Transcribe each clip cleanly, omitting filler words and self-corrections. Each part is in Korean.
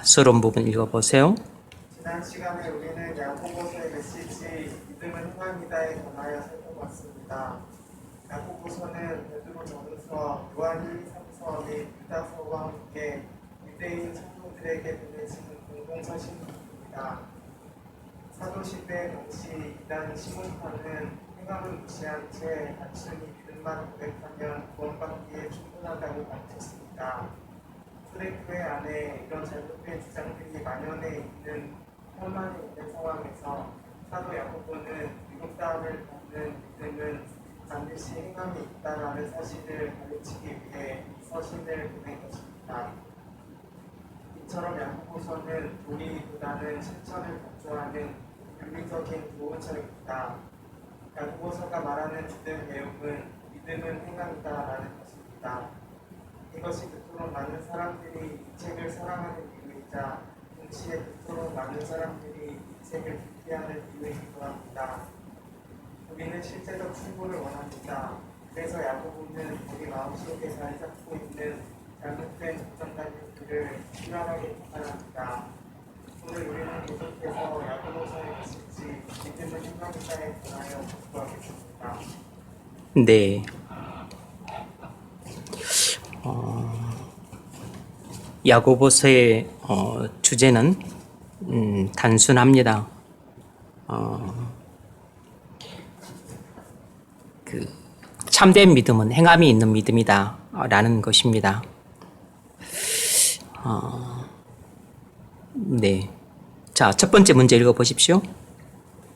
서론 부분 읽어보세요. 지난 시간에 우리는 야고보서의 메시지 믿음은 행함이다에 관하여 살펴봤습니다. 야고보서는 베드로 전서, 요한일기 3서 및 유다서와 함께 유대인 성도들에게 보내진 공동서신입니다. 사도시대 당시 이단 시몬파는 행함을 무시한 채 단순히 믿음만 고백하면 구원받기에 충분하다고 가르쳤습니다. 초대교회 안에 이런 잘못된 주장들이 만연해 있는 혈만이 있는 상황에서 사도 야고보는 미국다움을 받는 믿음은 반드시 행함이 있다라는 사실을 가르치기 위해 서신을 보낸 것입니다. 이처럼 야고보서는 도리보다는 실천을 강조하는 윤리적인 교훈서입니다. 야고보서가 말하는 주된 내용은 믿음은 행함이다라는 것입니다. 이것이 그토록 많은 사람들이 이 책을 사랑하는 이유이자 동시에 그토록 많은 사람들이 이 책을 기피하는 이유이기도 합니다. 우리는 실제적 충고를 원합니다. 그래서 야고보는 우리 마음속에 잘 잡고 있는 잘못된 고정관념들을 신랄하게 비판합니다. 오늘 우리는 계속해서 야고보서의 메시지 믿음은 행함이다에 관하여 공부하겠습니다. 네. 야고보서의 주제는 단순합니다. 참된 믿음은 행함이 있는 믿음이다 라는 것입니다. 네. 자, 첫 번째 문제 읽어보십시오.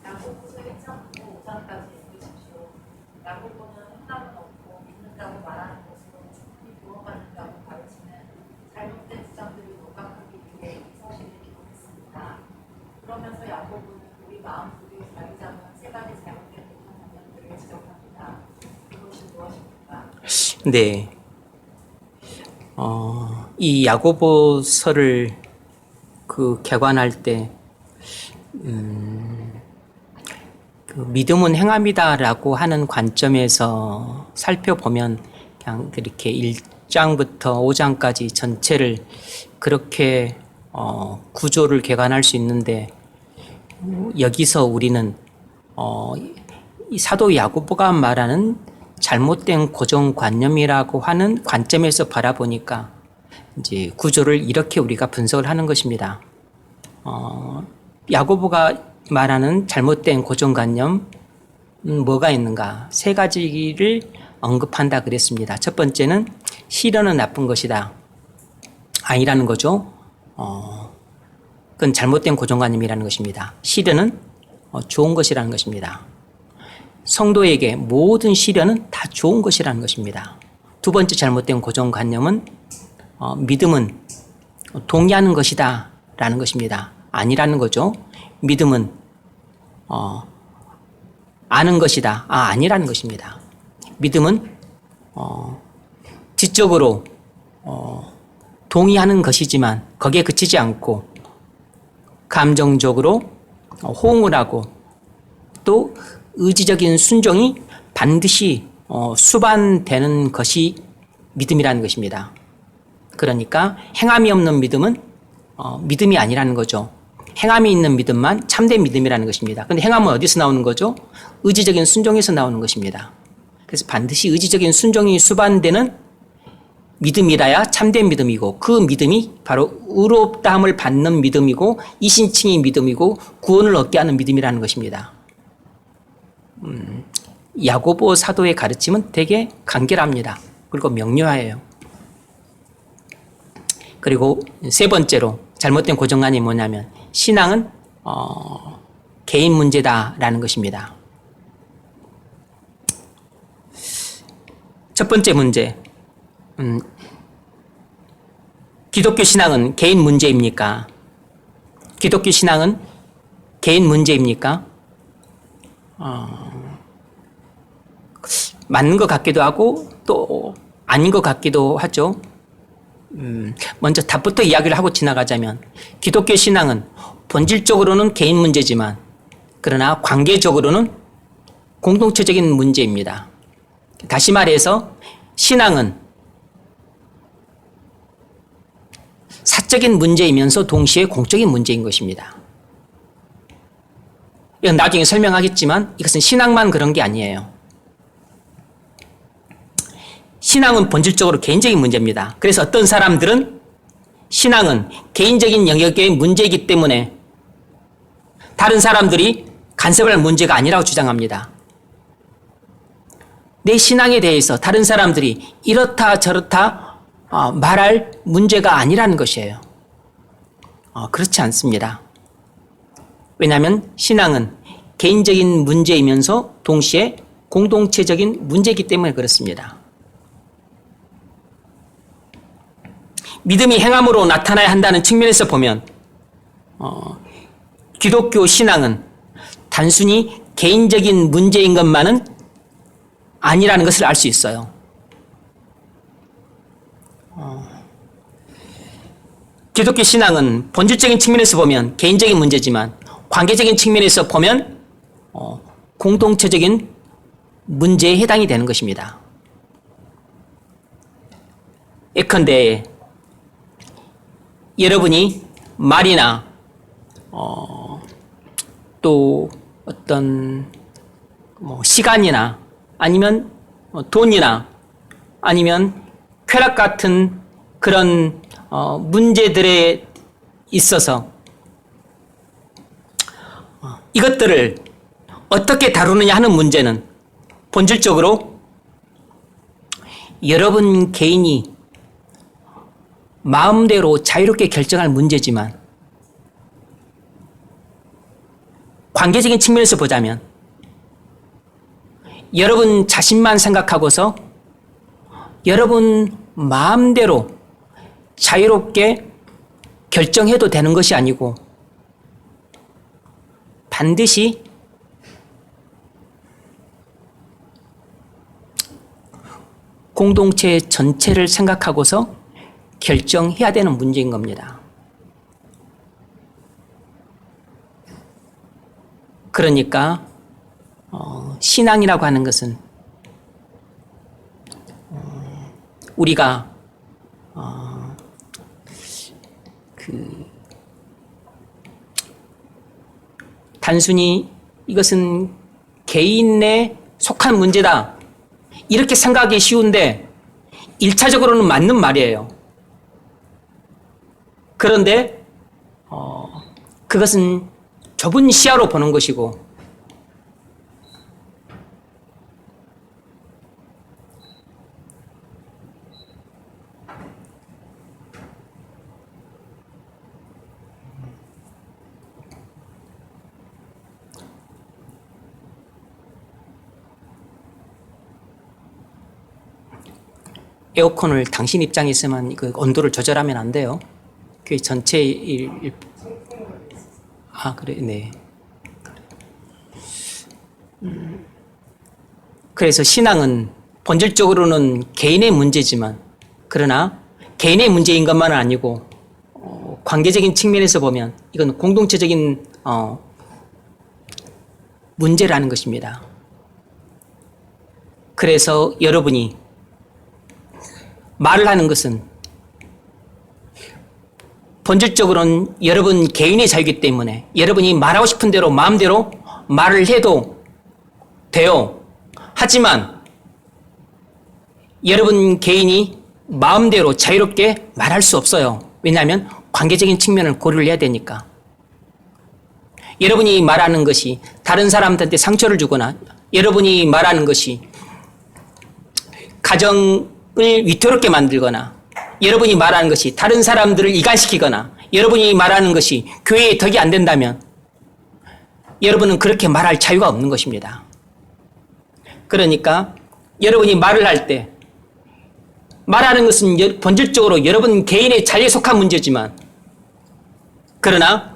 야고보서 1장부터 5장까지 읽으십시오. 야고보는 행함은 없고 믿는다고 말하는 것으로 충분히 구원받는다고 가르치는 잘못된 주장들을 녹박하기 위해 이 서신을 기록했습니다. 그러면서 야고보는 우리 마음속에 자리 잡은 세 가지 잘못된 고정관념들을 지적합니다. 이것이 무엇입니까? 네. 이 야고보서를 개관할 때, 믿음은 행함이다라고 하는 관점에서 살펴보면 그냥 그렇게 1장부터 5장까지 전체를 그렇게 구조를 개관할 수 있는데, 여기서 우리는 이 사도 야고보가 말하는 잘못된 고정관념이라고 하는 관점에서 바라보니까 이제 구조를 이렇게 우리가 분석을 하는 것입니다. 야고보가 말하는 잘못된 고정관념 뭐가 있는가? 세 가지를 언급한다 그랬습니다. 첫 번째는 시련은 나쁜 것이다. 아니라는 거죠. 그건 잘못된 고정관념이라는 것입니다. 시련은 좋은 것이라는 것입니다. 성도에게 모든 시련은 다 좋은 것이라는 것입니다. 두 번째 잘못된 고정관념은 믿음은 동의하는 것이다 라는 것입니다. 아니라는 거죠. 믿음은 아는 것이다. 아니라는 것입니다. 믿음은 지적으로 동의하는 것이지만 거기에 그치지 않고 감정적으로 호응을 하고 또 의지적인 순종이 반드시 수반되는 것이 믿음이라는 것입니다. 그러니까 행함이 없는 믿음은 믿음이 아니라는 거죠. 행함이 있는 믿음만 참된 믿음이라는 것입니다. 그런데 행함은 어디서 나오는 거죠? 의지적인 순종에서 나오는 것입니다. 그래서 반드시 의지적인 순종이 수반되는 믿음이라야 참된 믿음이고, 그 믿음이 바로 의롭다함을 받는 믿음이고 이신칭의 믿음이고 구원을 얻게 하는 믿음이라는 것입니다. 야고보 사도의 가르침은 되게 간결합니다. 그리고 명료해요. 그리고 세 번째로 잘못된 고정관념이 뭐냐면 신앙은 개인 문제다라는 것입니다. 첫 번째 문제, 기독교 신앙은 개인 문제입니까? 기독교 신앙은 개인 문제입니까? 맞는 것 같기도 하고 또 아닌 것 같기도 하죠. 먼저 답부터 이야기를 하고 지나가자면 기독교 신앙은 본질적으로는 개인 문제지만 그러나 관계적으로는 공동체적인 문제입니다. 다시 말해서 신앙은 사적인 문제이면서 동시에 공적인 문제인 것입니다. 이건 나중에 설명하겠지만 이것은 신앙만 그런 게 아니에요. 신앙은 본질적으로 개인적인 문제입니다. 그래서 어떤 사람들은 신앙은 개인적인 영역의 문제이기 때문에 다른 사람들이 간섭할 문제가 아니라고 주장합니다. 내 신앙에 대해서 다른 사람들이 이렇다 저렇다 말할 문제가 아니라는 것이에요. 그렇지 않습니다. 왜냐하면 신앙은 개인적인 문제이면서 동시에 공동체적인 문제이기 때문에 그렇습니다. 믿음이 행함으로 나타나야 한다는 측면에서 보면 기독교 신앙은 단순히 개인적인 문제인 것만은 아니라는 것을 알 수 있어요. 기독교 신앙은 본질적인 측면에서 보면 개인적인 문제지만 관계적인 측면에서 보면 공동체적인 문제에 해당이 되는 것입니다. 예컨대 여러분이 말이나 또 어떤 시간이나 아니면 돈이나 아니면 쾌락 같은 그런 문제들에 있어서 이것들을 어떻게 다루느냐 하는 문제는 본질적으로 여러분 개인이 마음대로 자유롭게 결정할 문제지만 관계적인 측면에서 보자면 여러분 자신만 생각하고서 여러분 마음대로 자유롭게 결정해도 되는 것이 아니고 반드시 공동체 전체를 생각하고서 결정해야 되는 문제인 겁니다. 그러니까 신앙이라고 하는 것은 우리가 단순히 이것은 개인에 속한 문제다 이렇게 생각하기 쉬운데 1차적으로는 맞는 말이에요. 그런데 그것은 좁은 시야로 보는 것이고 에어컨을 당신 입장에서만 그 온도를 조절하면 안 돼요. 그 전체 그래, 네. 그래서 신앙은 본질적으로는 개인의 문제지만 그러나 개인의 문제인 것만은 아니고 관계적인 측면에서 보면 이건 공동체적인 문제라는 것입니다. 그래서 여러분이 말을 하는 것은 본질적으로는 여러분 개인의 자유이기 때문에 여러분이 말하고 싶은 대로 마음대로 말을 해도 돼요. 하지만 여러분 개인이 마음대로 자유롭게 말할 수 없어요. 왜냐하면 관계적인 측면을 고려를 해야 되니까. 여러분이 말하는 것이 다른 사람들한테 상처를 주거나 여러분이 말하는 것이 가정을 위태롭게 만들거나 여러분이 말하는 것이 다른 사람들을 이간시키거나 여러분이 말하는 것이 교회에 덕이 안 된다면 여러분은 그렇게 말할 자유가 없는 것입니다. 그러니까 여러분이 말을 할 때 말하는 것은 본질적으로 여러분 개인의 자유에 속한 문제지만 그러나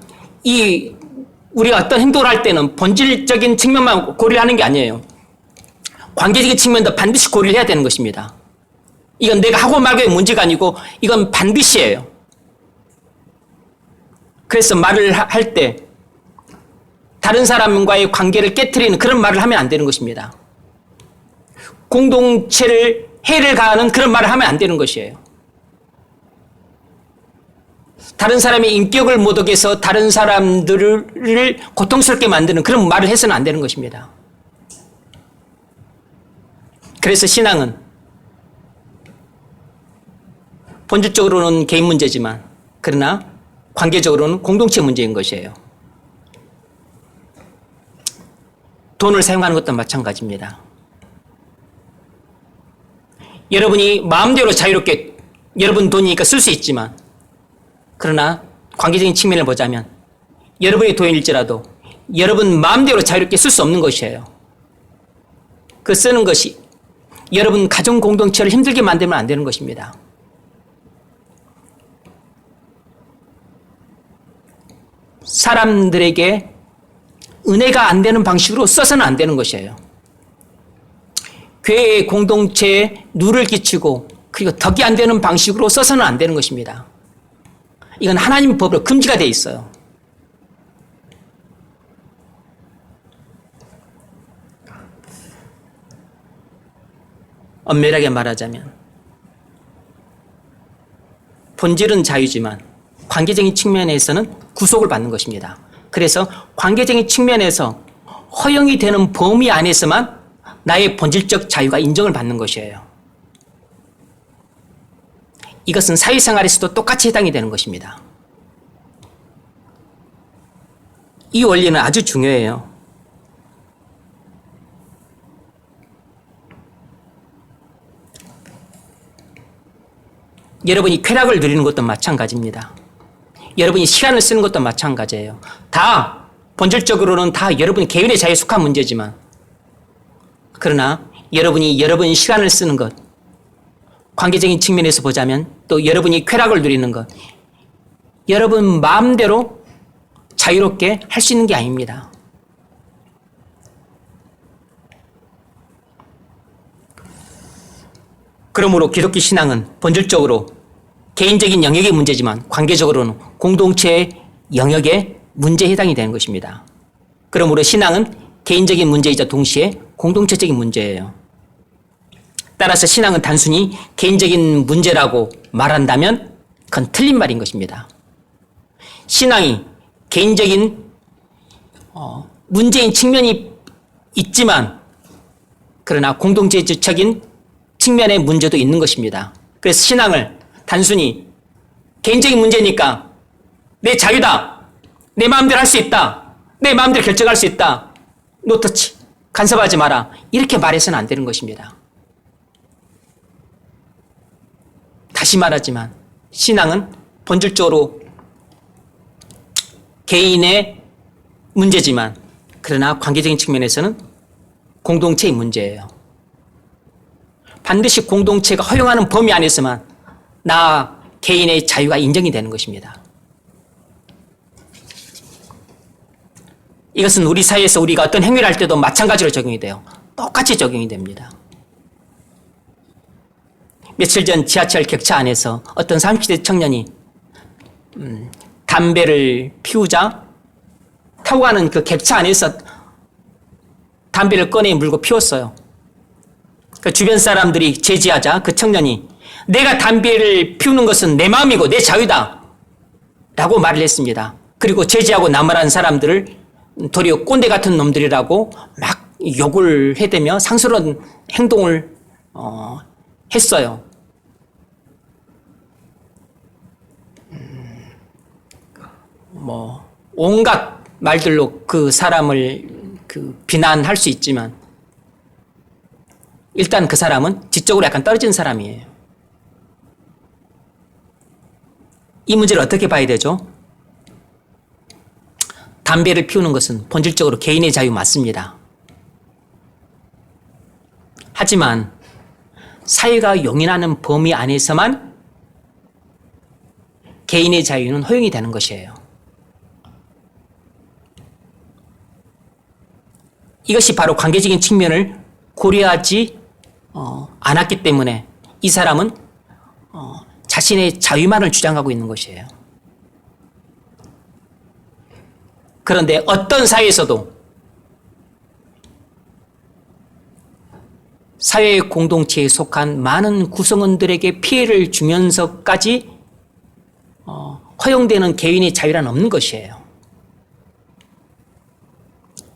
우리가 어떤 행동을 할 때는 본질적인 측면만 고려하는 게 아니에요. 관계적인 측면도 반드시 고려를 해야 되는 것입니다. 이건 내가 하고 말고의 문제가 아니고 이건 반드시예요. 그래서 말을 할 때 다른 사람과의 관계를 깨트리는 그런 말을 하면 안 되는 것입니다. 공동체를 해를 가하는 그런 말을 하면 안 되는 것이에요. 다른 사람의 인격을 모독해서 다른 사람들을 고통스럽게 만드는 그런 말을 해서는 안 되는 것입니다. 그래서 신앙은 본질적으로는 개인 문제지만 그러나 관계적으로는 공동체 문제인 것이에요. 돈을 사용하는 것도 마찬가지입니다. 여러분이 마음대로 자유롭게 여러분 돈이니까 쓸 수 있지만 그러나 관계적인 측면을 보자면 여러분의 돈일지라도 여러분 마음대로 자유롭게 쓸 수 없는 것이에요. 그 쓰는 것이 여러분 가정 공동체를 힘들게 만들면 안 되는 것입니다. 사람들에게 은혜가 안 되는 방식으로 써서는 안 되는 것이에요. 교회의 공동체에 누를 끼치고 그리고 덕이 안 되는 방식으로 써서는 안 되는 것입니다. 이건 하나님 법으로 금지가 되어 있어요. 엄밀하게 말하자면 본질은 자유지만 관계적인 측면에서는 구속을 받는 것입니다. 그래서 관계적인 측면에서 허용이 되는 범위 안에서만 나의 본질적 자유가 인정을 받는 것이에요. 이것은 사회생활에서도 똑같이 해당이 되는 것입니다. 이 원리는 아주 중요해요. 여러분이 쾌락을 누리는 것도 마찬가지입니다. 여러분이 시간을 쓰는 것도 마찬가지예요. 다 본질적으로는 다 여러분의 개인의 자유에 속한 문제지만 그러나 여러분이 여러분의 시간을 쓰는 것, 관계적인 측면에서 보자면 또 여러분이 쾌락을 누리는 것, 여러분 마음대로 자유롭게 할 수 있는 게 아닙니다. 그러므로 기독교 신앙은 본질적으로 개인적인 영역의 문제지만 관계적으로는 공동체의 영역의 문제에 해당이 되는 것입니다. 그러므로 신앙은 개인적인 문제이자 동시에 공동체적인 문제예요. 따라서 신앙은 단순히 개인적인 문제라고 말한다면 그건 틀린 말인 것입니다. 신앙이 개인적인 문제인 측면이 있지만 그러나 공동체적인 측면의 문제도 있는 것입니다. 그래서 신앙을 단순히 개인적인 문제니까 내 자유다, 내 마음대로 할 수 있다, 내 마음대로 결정할 수 있다, 노터치, 간섭하지 마라 이렇게 말해서는 안 되는 것입니다. 다시 말하지만 신앙은 본질적으로 개인의 문제지만 그러나 관계적인 측면에서는 공동체의 문제예요. 반드시 공동체가 허용하는 범위 안에서만 나 개인의 자유가 인정이 되는 것입니다. 이것은 우리 사회에서 우리가 어떤 행위를 할 때도 마찬가지로 적용이 돼요. 똑같이 적용이 됩니다. 며칠 전 지하철 격차 안에서 어떤 30대 청년이 담배를 피우자 타고 가는 그 격차 안에서 담배를 꺼내 물고 피웠어요. 그 주변 사람들이 제지하자 그 청년이 내가 담배를 피우는 것은 내 마음이고 내 자유다 라고 말을 했습니다. 그리고 제지하고 나무라는 사람들을 도리어 꼰대 같은 놈들이라고 막 욕을 해대며 상스러운 행동을 했어요. 온갖 말들로 그 사람을 비난할 수 있지만 일단 그 사람은 지적으로 약간 떨어진 사람이에요. 이 문제를 어떻게 봐야 되죠? 담배를 피우는 것은 본질적으로 개인의 자유 맞습니다. 하지만 사회가 용인하는 범위 안에서만 개인의 자유는 허용이 되는 것이에요. 이것이 바로 관계적인 측면을 고려하지 않았기 때문에 이 사람은 자신의 자유만을 주장하고 있는 것이에요. 그런데 어떤 사회에서도 사회 공동체에 속한 많은 구성원들에게 피해를 주면서까지 허용되는 개인의 자유란 없는 것이에요.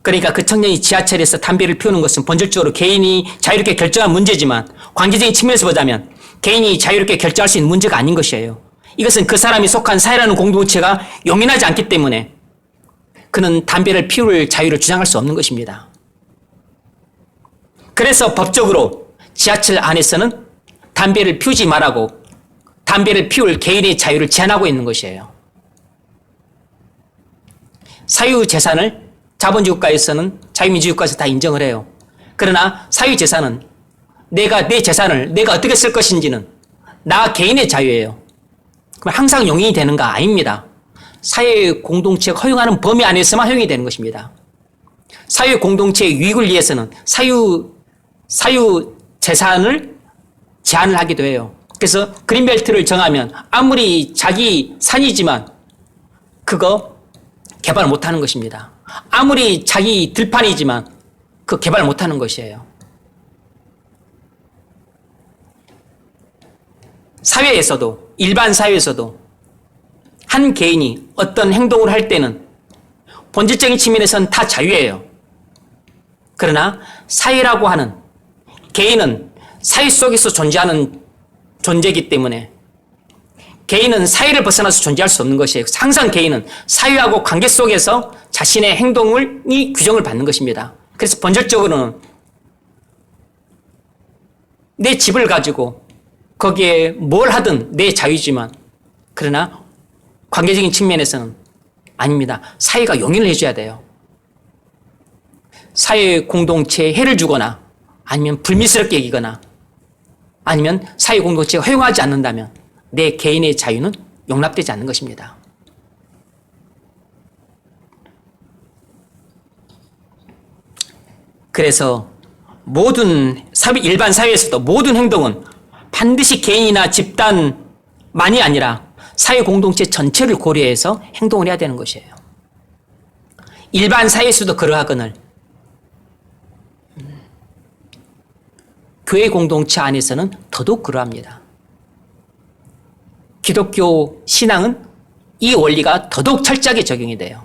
그러니까 그 청년이 지하철에서 담배를 피우는 것은 본질적으로 개인이 자유롭게 결정할 문제지만 관계적인 측면에서 보자면 개인이 자유롭게 결정할 수 있는 문제가 아닌 것이에요. 이것은 그 사람이 속한 사회라는 공동체가 용인하지 않기 때문에 그는 담배를 피울 자유를 주장할 수 없는 것입니다. 그래서 법적으로 지하철 안에서는 담배를 피우지 말라고 담배를 피울 개인의 자유를 제한하고 있는 것이에요. 사유재산을 자본주의 국가에서는 자유민주주의 국가에서 다 인정을 해요. 그러나 사유재산은 내 재산을 내가 어떻게 쓸 것인지는 나 개인의 자유예요. 그럼 항상 용인이 되는가? 아닙니다. 사회 공동체가 허용하는 범위 안에서만 허용이 되는 것입니다. 사회 공동체의 유익을 위해서는 사유 재산을 제한을 하기도 해요. 그래서 그린벨트를 정하면 아무리 자기 산이지만 그거 개발 못하는 것입니다. 아무리 자기 들판이지만 그 개발 못하는 것이에요. 사회에서도 일반 사회에서도 한 개인이 어떤 행동을 할 때는 본질적인 측면에서는 다 자유예요. 그러나 사회라고 하는 개인은 사회 속에서 존재하는 존재이기 때문에 개인은 사회를 벗어나서 존재할 수 없는 것이에요. 항상 개인은 사회하고 관계 속에서 자신의 행동이 규정을 받는 것입니다. 그래서 본질적으로는 내 집을 가지고 거기에 뭘 하든 내 자유지만 그러나 관계적인 측면에서는 아닙니다. 사회가 용인을 해줘야 돼요. 사회 공동체에 해를 주거나 아니면 불미스럽게 여기거나 아니면 사회 공동체가 허용하지 않는다면 내 개인의 자유는 용납되지 않는 것입니다. 그래서 모든 일반 사회에서도 모든 행동은 반드시 개인이나 집단만이 아니라 사회 공동체 전체를 고려해서 행동을 해야 되는 것이에요. 일반 사회에서도 그러하거늘 교회 공동체 안에서는 더더욱 그러합니다. 기독교 신앙은 이 원리가 더더욱 철저하게 적용이 돼요.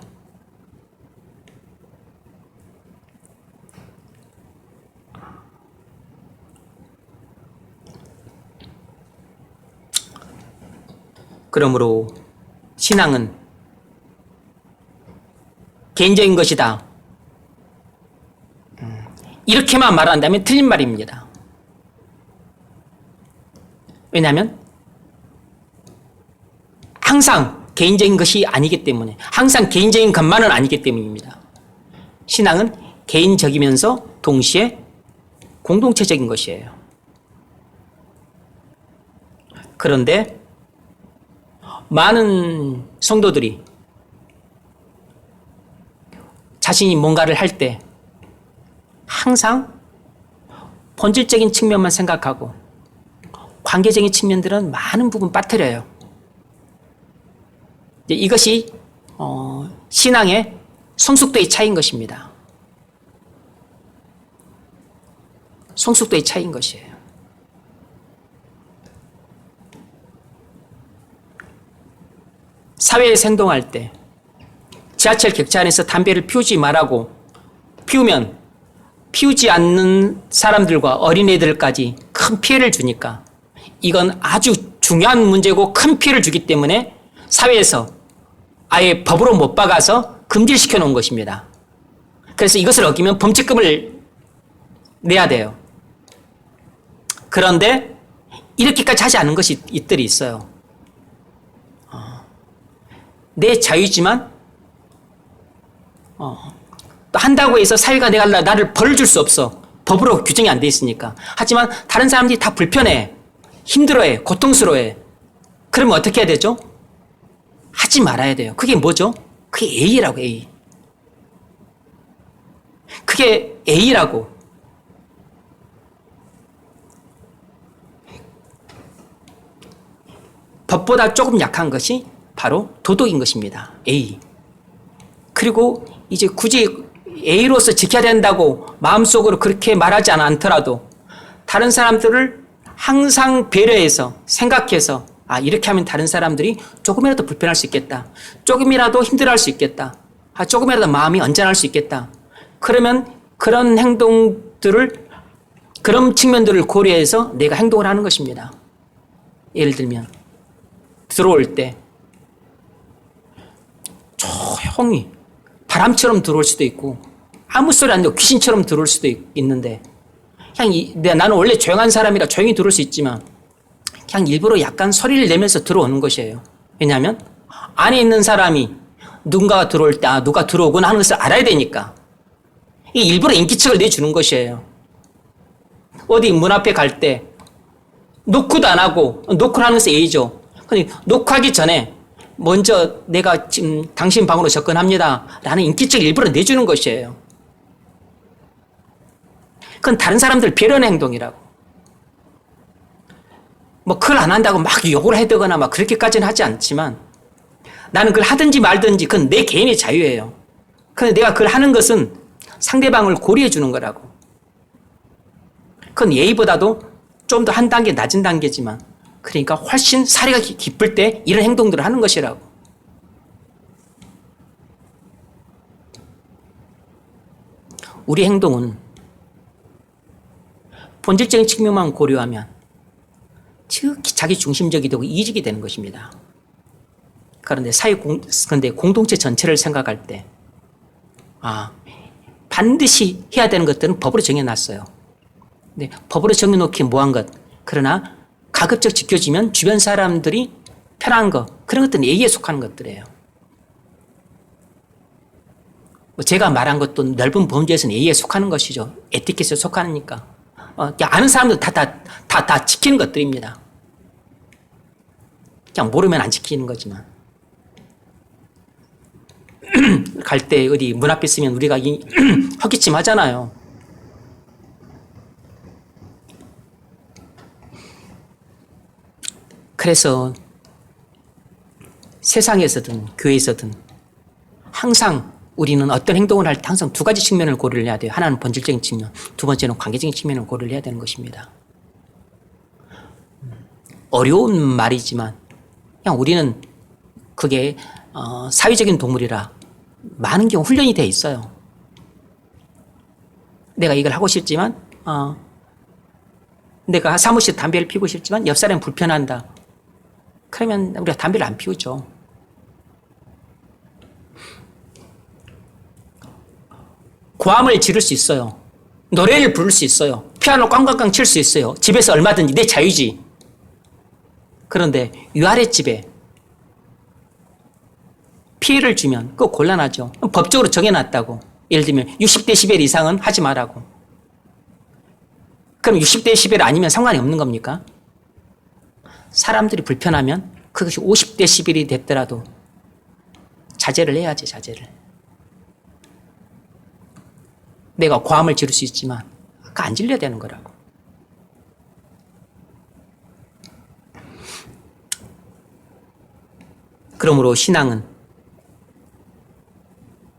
그러므로 신앙은 개인적인 것이다. 이렇게만 말한다면 틀린 말입니다. 왜냐하면 항상 개인적인 것이 아니기 때문에 항상 개인적인 것만은 아니기 때문입니다. 신앙은 개인적이면서 동시에 공동체적인 것이에요. 그런데 많은 성도들이 자신이 뭔가를 할 때 항상 본질적인 측면만 생각하고 관계적인 측면들은 많은 부분 빠뜨려요. 이것이 신앙의 성숙도의 차이인 것입니다. 성숙도의 차이인 것이에요. 사회에서 행동할 때 지하철 객차 안에서 담배를 피우지 말라고 피우면 피우지 않는 사람들과 어린애들까지 큰 피해를 주니까 이건 아주 중요한 문제고 큰 피해를 주기 때문에 사회에서 아예 법으로 못 박아서 금지시켜 놓은 것입니다. 그래서 이것을 어기면 범칙금을 내야 돼요. 그런데 이렇게까지 하지 않은 것들이 있어요. 내 자유지만 또 한다고 해서 사회가 나를 벌을 줄 수 없어. 법으로 규정이 안 돼 있으니까. 하지만 다른 사람들이 다 불편해, 힘들어해, 고통스러워해. 그러면 어떻게 해야 되죠? 하지 말아야 돼요. 그게 뭐죠? 그게 A라고, A. 그게 A라고. 법보다 조금 약한 것이 바로 도덕인 것입니다. A. 그리고 이제 굳이 A로서 지켜야 된다고 마음속으로 그렇게 말하지 않더라도 다른 사람들을 항상 배려해서 생각해서 아, 이렇게 하면 다른 사람들이 조금이라도 불편할 수 있겠다. 조금이라도 힘들어할 수 있겠다. 아, 조금이라도 마음이 언짢을 수 있겠다. 그러면 그런 행동들을, 그런 측면들을 고려해서 내가 행동을 하는 것입니다. 예를 들면 들어올 때 조용히 바람처럼 들어올 수도 있고 아무 소리 안 나고 귀신처럼 들어올 수도 있는데 그냥 나는 원래 조용한 사람이라 조용히 들어올 수 있지만 그냥 일부러 약간 소리를 내면서 들어오는 것이에요. 왜냐하면 안에 있는 사람이 누군가가 들어올 때 누가 들어오구나 하는 것을 알아야 되니까 이 일부러 인기척을 내주는 것이에요. 어디 문 앞에 갈 때 노크도 안 하고 노크를 하는 것이 예의죠. 근데 노크하기 전에 먼저 내가 지금 당신 방으로 접근합니다 라는 인기척을 일부러 내주는 것이에요. 그건 다른 사람들 배려하는 행동이라고. 뭐 그걸 안 한다고 막 욕을 해대거나 막 그렇게까지는 하지 않지만 나는 그걸 하든지 말든지 그건 내 개인의 자유예요. 그런데 내가 그걸 하는 것은 상대방을 고려해 주는 거라고. 그건 예의보다도 좀 더 한 단계 낮은 단계지만 그러니까 훨씬 사리가 깊을 때 이런 행동들을 하는 것이라고. 우리 행동은 본질적인 측면만 고려하면 지극히 자기 중심적이 되고 이직이 되는 것입니다. 그런데 그런데 공동체 전체를 생각할 때, 반드시 해야 되는 것들은 법으로 정해놨어요. 근데 법으로 정해놓기 뭐한 것, 그러나 가급적 지켜지면 주변 사람들이 편한 것, 그런 것들은 예의에 속하는 것들이에요. 제가 말한 것도 넓은 범주에서는 예의에 속하는 것이죠. 에티켓에 속하니까. 아는 사람들 다 지키는 것들입니다. 그냥 모르면 안 지키는 거지만. 갈 때 어디 문 앞에 있으면 우리가 헛기침 하잖아요. 그래서 세상에서든 교회에서든 항상 우리는 어떤 행동을 할 때 항상 두 가지 측면을 고려를 해야 돼요. 하나는 본질적인 측면, 두 번째는 관계적인 측면을 고려를 해야 되는 것입니다. 어려운 말이지만 그냥 우리는 그게 사회적인 동물이라 많은 경우 훈련이 돼 있어요. 내가 이걸 하고 싶지만 내가 사무실에 담배를 피우고 싶지만 옆 사람이 불편한다. 그러면 우리가 담배를 안 피우죠. 고함을 지를 수 있어요. 노래를 부를 수 있어요. 피아노 꽝꽝꽝 칠 수 있어요. 집에서 얼마든지 내 자유지. 그런데 위아래 집에 피해를 주면 그거 곤란하죠. 법적으로 정해놨다고. 예를 들면 60데시벨 이상은 하지 말라고. 그럼 60데시벨 아니면 상관이 없는 겁니까? 사람들이 불편하면 그것이 50데시벨이 됐더라도 자제를 해야지, 자제를. 내가 고함을 지를 수 있지만 그거 안 질려야 되는 거라고. 그러므로 신앙은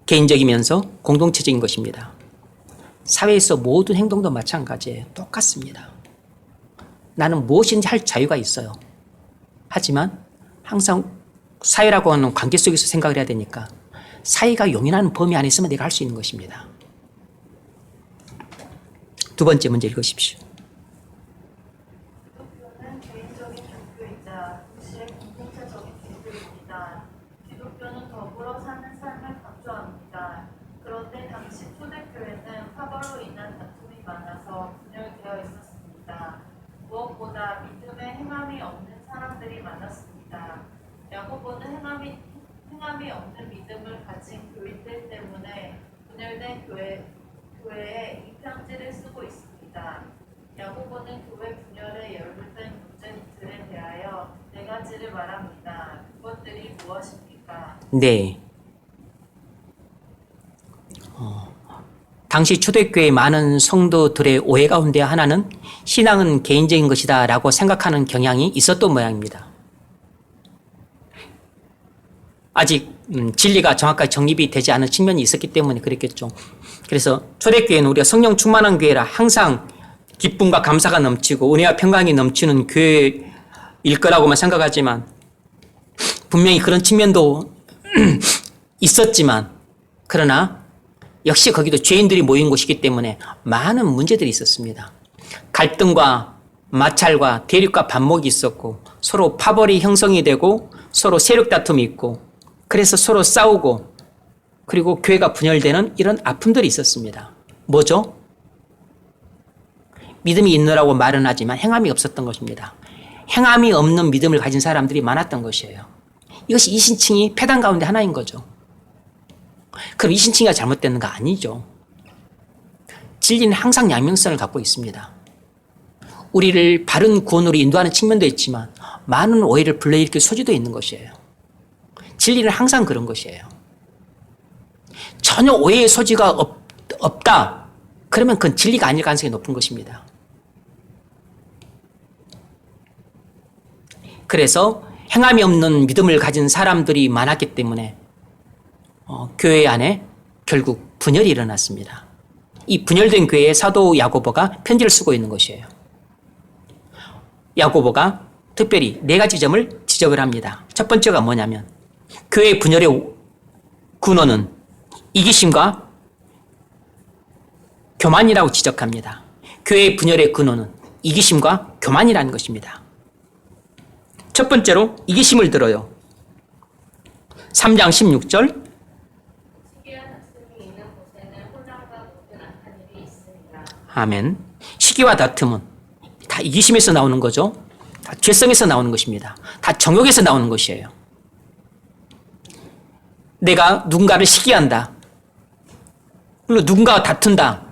개인적이면서 공동체적인 것입니다. 사회에서 모든 행동도 마찬가지예요. 똑같습니다. 나는 무엇인지 할 자유가 있어요. 하지만 항상 사회라고 하는 관계 속에서 생각을 해야 되니까 사회가 용인하는 범위 안에 있으면 내가 할 수 있는 것입니다. 두 번째 문제 읽으십시오. 기독교는 개인적인 종교이자 동시에 공동체적인 종교입니다. 기독교는 더불어 사는 삶을 강조합니다. 그런데 당시 초대교회는 파벌로 인한 다툼이 많아서 분열되어 있었습니다. 무엇보다 믿음에 행함이 없는 사람들이 많았습니다. 야고보는 행함이 없는 믿음을 가진 교인들 때문에 분열된 교회에 이 편지를 쓰고 있습니다. 야고보는 교회 분열에 연루된 문제들에 대하여 네 가지를 말합니다. 그것들이 무엇입니까? 네. 당시 초대교회 많은 성도들의 오해 가운데 하나는 신앙은 개인적인 것이다 라고 생각하는 경향이 있었던 모양입니다. 아직 진리가 정확하게 정립이 되지 않은 측면이 있었기 때문에 그랬겠죠. 그래서 초대교회는 우리가 성령 충만한 교회라 항상 기쁨과 감사가 넘치고 은혜와 평강이 넘치는 교회 일 거라고만 생각하지만 분명히 그런 측면도 있었지만 그러나 역시 거기도 죄인들이 모인 곳이기 때문에 많은 문제들이 있었습니다. 갈등과 마찰과 대립과 반목이 있었고 서로 파벌이 형성이 되고 서로 세력 다툼이 있고 그래서 서로 싸우고 그리고 교회가 분열되는 이런 아픔들이 있었습니다. 뭐죠? 믿음이 있느라고 말은 하지만 행함이 없었던 것입니다. 행함이 없는 믿음을 가진 사람들이 많았던 것이에요. 이것이 이신칭이 폐단 가운데 하나인 거죠. 그럼 이신칭이가 잘못됐는가? 아니죠. 진리는 항상 양면성을 갖고 있습니다. 우리를 바른 구원으로 인도하는 측면도 있지만 많은 오해를 불러일으킬 소지도 있는 것이에요. 진리는 항상 그런 것이에요. 전혀 오해의 소지가 없다. 그러면 그건 진리가 아닐 가능성이 높은 것입니다. 그래서 행함이 없는 믿음을 가진 사람들이 많았기 때문에 교회 안에 결국 분열이 일어났습니다. 이 분열된 교회에 사도 야고보가 편지를 쓰고 있는 것이에요. 야고보가 특별히 4가지 점을 지적을 합니다. 첫 번째가 뭐냐면 교회 분열의 근원은 이기심과 교만이라고 지적합니다. 교회 분열의 근원은 이기심과 교만이라는 것입니다. 첫 번째로 이기심을 들어요. 3장 16절 시기와 다툼이 있는 곳에는 혼란과 모든 악한 일이 있습니다. 아멘. 시기와 다툼은 다 이기심에서 나오는 거죠. 다 죄성에서 나오는 것입니다. 다 정욕에서 나오는 것이에요. 내가 누군가를 시기한다. 그리고 누군가와 다툰다.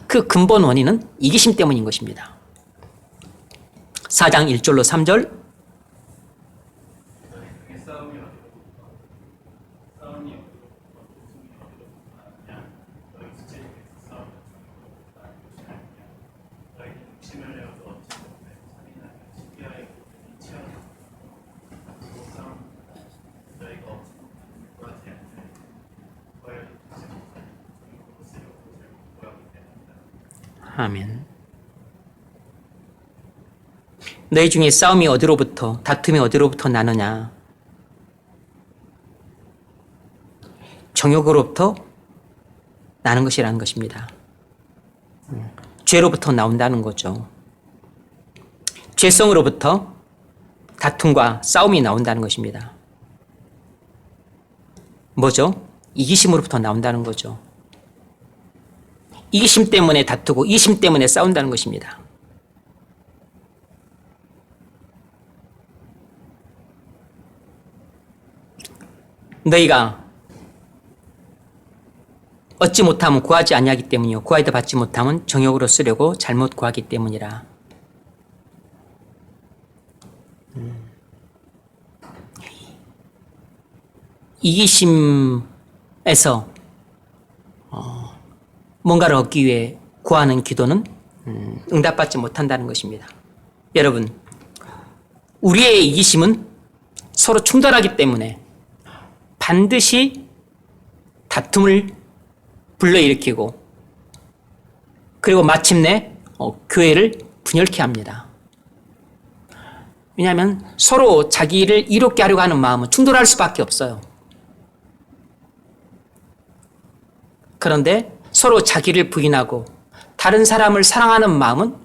그 근본 원인은 이기심 때문인 것입니다. 4장 1절로 3절 아멘. 너희 중에 싸움이 어디로부터, 다툼이 어디로부터 나느냐? 정욕으로부터 나는 것이라는 것입니다. 죄로부터 나온다는 거죠. 죄성으로부터 다툼과 싸움이 나온다는 것입니다. 뭐죠? 이기심으로부터 나온다는 거죠. 이기심 때문에 다투고 이기심 때문에 싸운다는 것입니다. 너희가 얻지 못하면 구하지 아니하기 때문이요 구하여도 받지 못하면 정욕으로 쓰려고 잘못 구하기 때문이라. 이기심에서 뭔가를 얻기 위해 구하는 기도는 응답받지 못한다는 것입니다. 여러분, 우리의 이기심은 서로 충돌하기 때문에 반드시 다툼을 불러일으키고 그리고 마침내 교회를 분열케 합니다. 왜냐하면 서로 자기를 이롭게 하려고 하는 마음은 충돌할 수밖에 없어요. 그런데 서로 자기를 부인하고 다른 사람을 사랑하는 마음은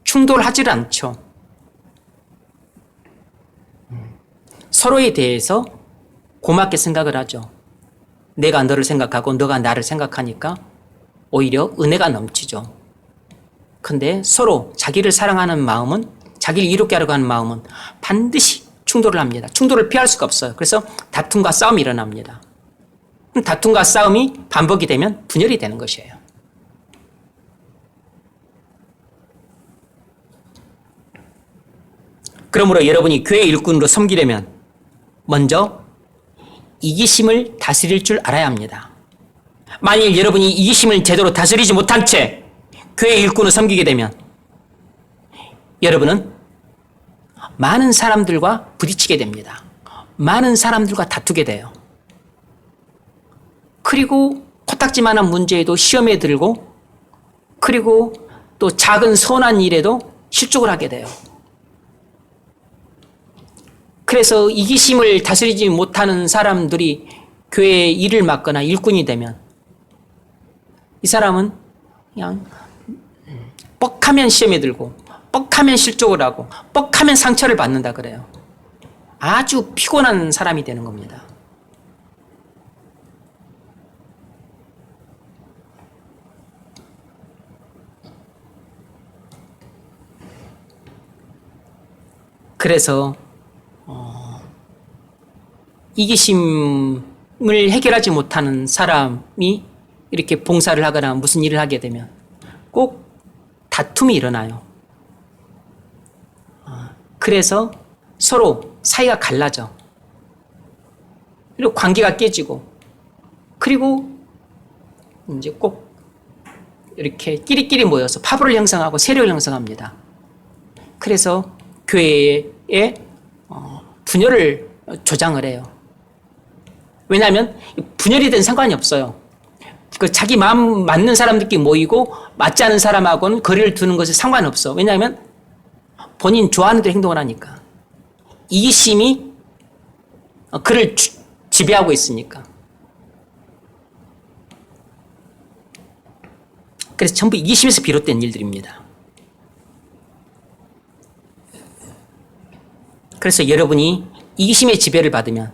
충돌하지 않죠. 서로에 대해서 고맙게 생각을 하죠. 내가 너를 생각하고 너가 나를 생각하니까 오히려 은혜가 넘치죠. 근데 서로 자기를 사랑하는 마음은, 자기를 이롭게 하려고 하는 마음은 반드시 충돌을 합니다. 충돌을 피할 수가 없어요. 그래서 다툼과 싸움이 일어납니다. 다툼과 싸움이 반복이 되면 분열이 되는 것이에요. 그러므로 여러분이 교회 일꾼으로 섬기려면 먼저 이기심을 다스릴 줄 알아야 합니다. 만일 여러분이 이기심을 제대로 다스리지 못한 채 교회 일꾼을 섬기게 되면 여러분은 많은 사람들과 부딪히게 됩니다. 많은 사람들과 다투게 돼요. 그리고 코딱지만한 문제에도 시험에 들고 그리고 또 작은 선한 일에도 실족을 하게 돼요. 그래서 이기심을 다스리지 못하는 사람들이 교회에 일을 맡거나 일꾼이 되면 이 사람은 그냥 뻑하면 시험에 들고 뻑하면 실족을 하고 뻑하면 상처를 받는다 그래요. 아주 피곤한 사람이 되는 겁니다. 그래서 이기심을 해결하지 못하는 사람이 이렇게 봉사를 하거나 무슨 일을 하게 되면 꼭 다툼이 일어나요. 그래서 서로 사이가 갈라져. 그리고 관계가 깨지고, 그리고 이제 꼭 이렇게 끼리끼리 모여서 파벌을 형성하고 세력을 형성합니다. 그래서 교회에 분열을 조장을 해요. 왜냐하면 분열이 된 상관이 없어요. 그 자기 마음 맞는 사람들끼리 모이고 맞지 않은 사람하고는 거리를 두는 것에 상관없어. 왜냐하면 본인 좋아하는 대로 행동을 하니까. 이기심이 그를 지배하고 있으니까. 그래서 전부 이기심에서 비롯된 일들입니다. 그래서 여러분이 이기심의 지배를 받으면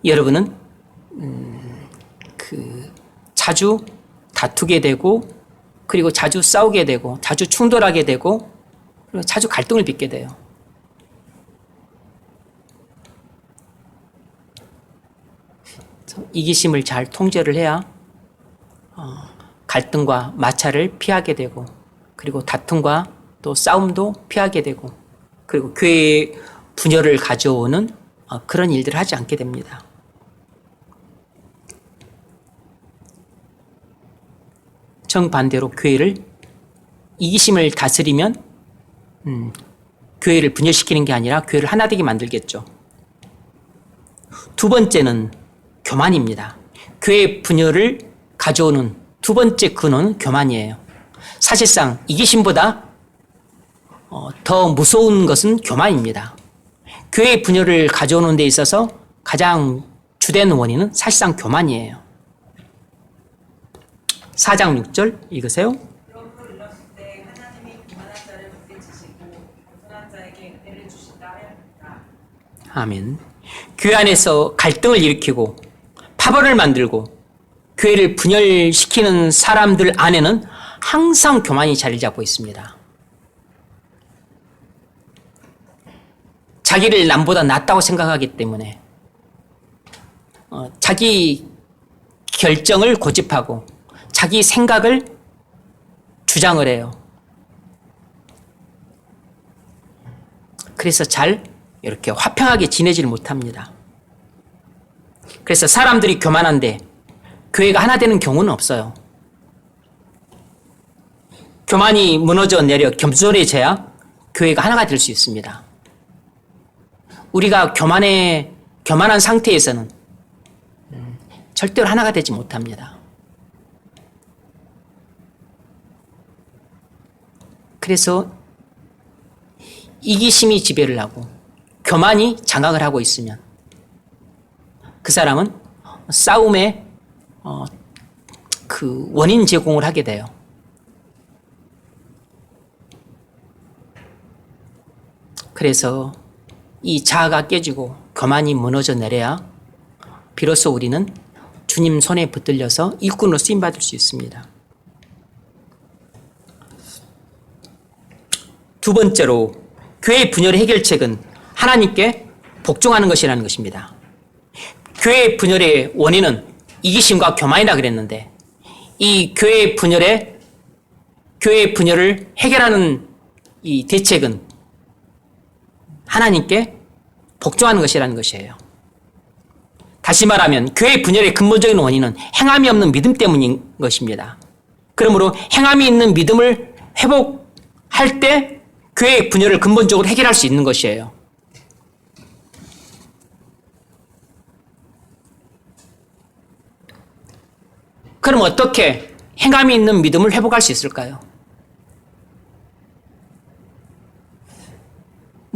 여러분은 자주 다투게 되고, 그리고 자주 싸우게 되고, 자주 충돌하게 되고, 그리고 자주 갈등을 빚게 돼요. 이기심을 잘 통제를 해야 갈등과 마찰을 피하게 되고, 그리고 다툼과 또 싸움도 피하게 되고, 그리고 교회의 분열을 가져오는 그런 일들을 하지 않게 됩니다. 정반대로 교회를 이기심을 다스리면 교회를 분열시키는 게 아니라 교회를 하나 되게 만들겠죠. 두 번째는 교만입니다. 교회 분열을 가져오는 두 번째 근원은 교만이에요. 사실상 이기심보다 더 무서운 것은 교만입니다. 교회 분열을 가져오는 데 있어서 가장 주된 원인은 사실상 교만이에요. 4장 6절 읽으세요. 그러므로 일렀을 때 하나님이 교만한 자를 높게 치시고 겸손한 자에게 은혜를 주신다 하였습니다. 아멘. 교회 안에서 갈등을 일으키고 파벌을 만들고 교회를 분열시키는 사람들 안에는 항상 교만이 자리 잡고 있습니다. 자기를 남보다 낫다고 생각하기 때문에 자기 결정을 고집하고 자기 생각을 주장을 해요. 그래서 잘 이렇게 화평하게 지내지를 못합니다. 그래서 사람들이 교만한데 교회가 하나 되는 경우는 없어요. 교만이 무너져 내려 겸손해져야 교회가 하나가 될 수 있습니다. 우리가 교만한 상태에서는 절대로 하나가 되지 못합니다. 그래서 이기심이 지배를 하고 교만이 장악을 하고 있으면 그 사람은 싸움의 그 원인 제공을 하게 돼요. 그래서 이 자아가 깨지고 교만이 무너져 내려야 비로소 우리는 주님 손에 붙들려서 일꾼으로 쓰임받을 수 있습니다. 두 번째로 교회의 분열의 해결책은 하나님께 복종하는 것이라는 것입니다. 교회의 분열의 원인은 이기심과 교만이라 그랬는데 이 교회의 분열을 해결하는 이 대책은 하나님께 복종하는 것이라는 것이에요. 다시 말하면 교회의 분열의 근본적인 원인은 행함이 없는 믿음 때문인 것입니다. 그러므로 행함이 있는 믿음을 회복할 때 교회의 분열을 근본적으로 해결할 수 있는 것이에요. 그럼 어떻게 행함이 있는 믿음을 회복할 수 있을까요?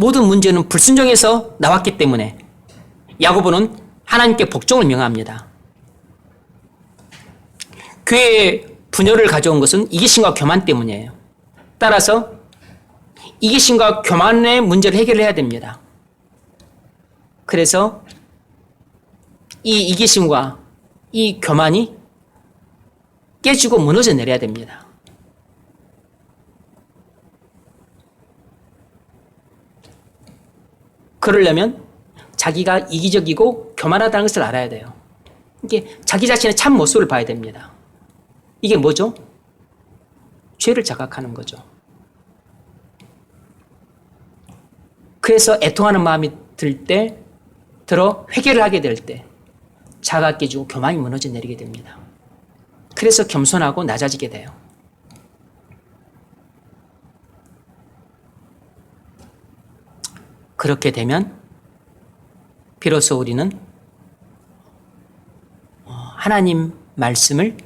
모든 문제는 불순종에서 나왔기 때문에 야고보는 하나님께 복종을 명합니다. 교회에 분열을 가져온 것은 이기심과 교만 때문이에요. 따라서 이기심과 교만의 문제를 해결해야 됩니다. 그래서 이 이기심과 이 교만이 깨지고 무너져 내려야 됩니다. 그러려면 자기가 이기적이고 교만하다는 것을 알아야 돼요. 이게 자기 자신의 참 모습을 봐야 됩니다. 이게 뭐죠? 죄를 자각하는 거죠. 그래서 애통하는 마음이 들어 회개를 하게 될 때 자가 깨지고 교만이 무너져 내리게 됩니다. 그래서 겸손하고 낮아지게 돼요. 그렇게 되면 비로소 우리는 하나님 말씀을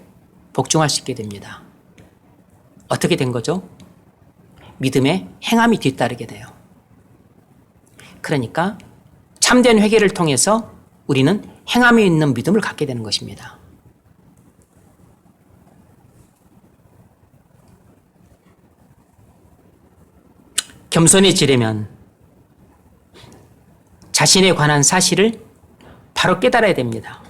복종할 수 있게 됩니다. 어떻게 된 거죠? 믿음의 행함이 뒤따르게 돼요. 그러니까 참된 회개를 통해서 우리는 행함이 있는 믿음을 갖게 되는 것입니다. 겸손해지려면 자신에 관한 사실을 바로 깨달아야 됩니다.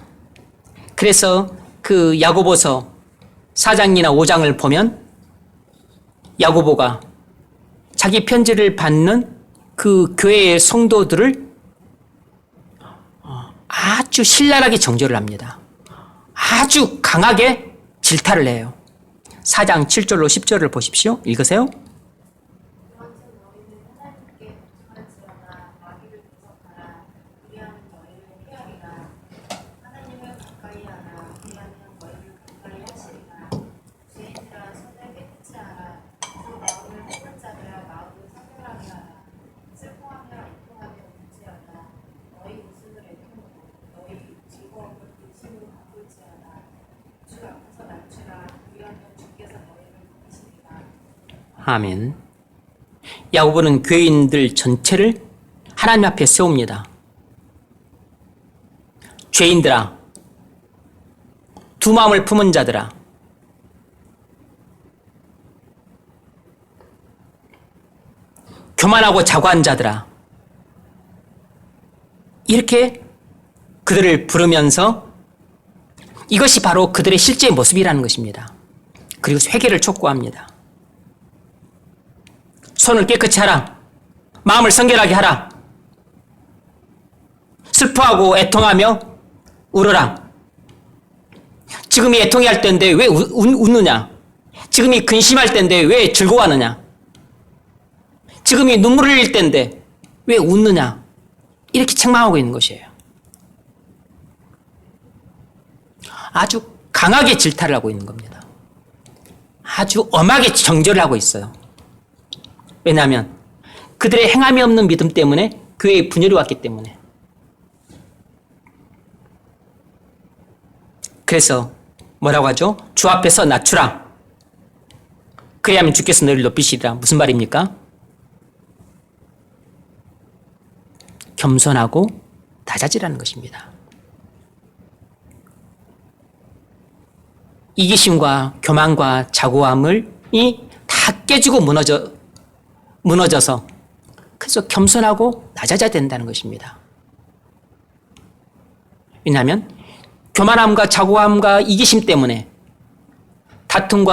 그래서 그 야고보서 4장이나 5장을 보면 야고보가 자기 편지를 받는 그 교회의 성도들을 아주 신랄하게 정죄를 합니다. 아주 강하게 질타를 해요. 4장 7절로 10절을 보십시오. 읽으세요. 그런즉 너희는 하나님께 복종할지어다 마귀를 분석하라 그리하면 너희를 피하리라 하나님을 가까이 하라 그리하면 너희를 가까이 하시리라 죄인들아 손을 깨끗이 하라 그 마음을 좁은 자들아 마음을 성결하게 하라 슬퍼하며 애통하며 울지어다 너희 웃음을 애통으로 너희 즐거움을 근심으로 바꿀지어다 주 앞에서 낮추라 그리하면 주께서 너희를 부르시리라. 아멘. 야고보는 교인들 전체를 하나님 앞에 세웁니다. 죄인들아, 두 마음을 품은 자들아, 교만하고 자고한 자들아, 이렇게 그들을 부르면서 이것이 바로 그들의 실제 모습이라는 것입니다. 그리고 회개를 촉구합니다. 손을 깨끗이 하라. 마음을 성결하게 하라. 슬퍼하고 애통하며 울어라. 지금이 애통해야 할 때인데 왜 웃느냐? 지금이 근심할 때인데 왜 즐거워하느냐? 지금이 눈물을 흘릴 때인데 왜 웃느냐? 이렇게 책망하고 있는 것이에요. 아주 강하게 질타를 하고 있는 겁니다. 아주 엄하게 정죄를 하고 있어요. 왜냐하면 그들의 행함이 없는 믿음 때문에 교회에 분열이 왔기 때문에. 그래서 뭐라고 하죠? 주 앞에서 낮추라. 그래야면 주께서 너희를 높이시리라. 무슨 말입니까? 겸손하고 낮아지라는 것입니다. 이기심과 교만과 자고함이 다 깨지고 무너져서 그래서 겸손하고 낮아져야 된다는 것입니다. 왜냐하면 교만함과 자고함과 이기심 때문에 다툼이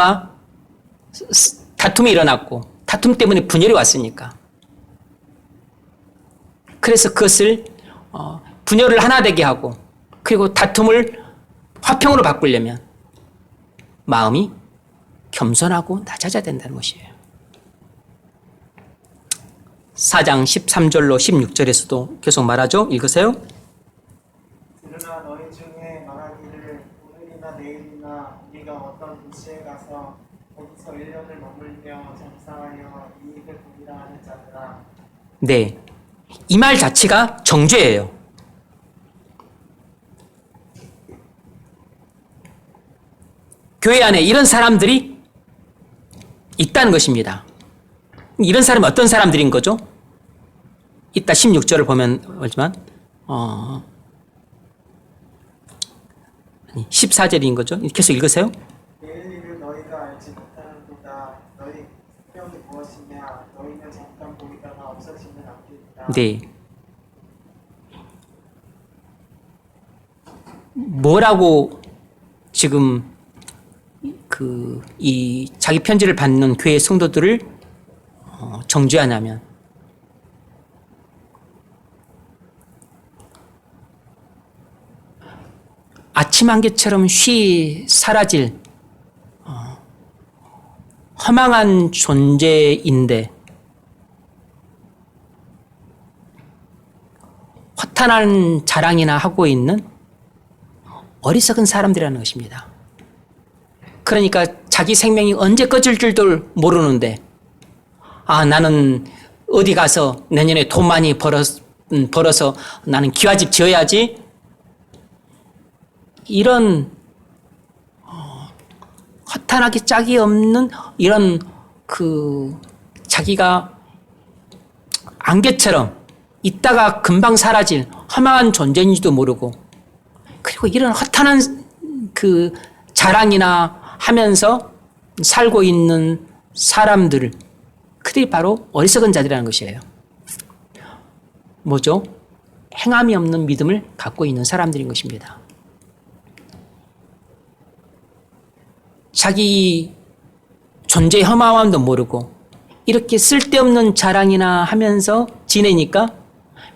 일어났고 다툼 때문에 분열이 왔으니까. 그래서 그것을 분열을 하나 되게 하고 그리고 다툼을 화평으로 바꾸려면 마음이 겸손하고 낮아져야 된다는 것이에요. 4장 13절로 16절에서도 계속 말하죠. 읽으세요. 그러나 너희 중에 말하기를 오늘이나 내일이나 우리가 어떤 도시에 가서 거기서 1년을 머물며 장사하여 이익을 보리라 하는 자들아. 네, 이 말 자체가 정죄예요. 교회 안에 이런 사람들이 있다는 것입니다. 이런 사람은 어떤 사람들인 거죠? 이따 16절을 보면 알지만 14절인 거죠. 계속 읽으세요. 내일 일을 너희가 알지 못하는도다. 너희 생명이 무엇이냐? 너희는 잠깐 보이다가 없어지는 않겠다. 네. 뭐라고 지금 이 자기 편지를 받는 교회 성도들을 정죄하냐면 아침 안개처럼 쉬 사라질 허망한 존재인데 허탄한 자랑이나 하고 있는 어리석은 사람들이라는 것입니다. 그러니까 자기 생명이 언제 꺼질 줄도 모르는데 나는 어디 가서 내년에 돈 많이 벌어서 나는 기와집 지어야지, 이런 허탄하게 짝이 없는 이런 자기가 안개처럼 있다가 금방 사라질 허망한 존재인지도 모르고, 그리고 이런 허탄한 자랑이나 하면서 살고 있는 사람들, 그들이 바로 어리석은 자들이라는 것이에요. 뭐죠? 행함이 없는 믿음을 갖고 있는 사람들인 것입니다. 자기 존재의 허망함도 모르고 이렇게 쓸데없는 자랑이나 하면서 지내니까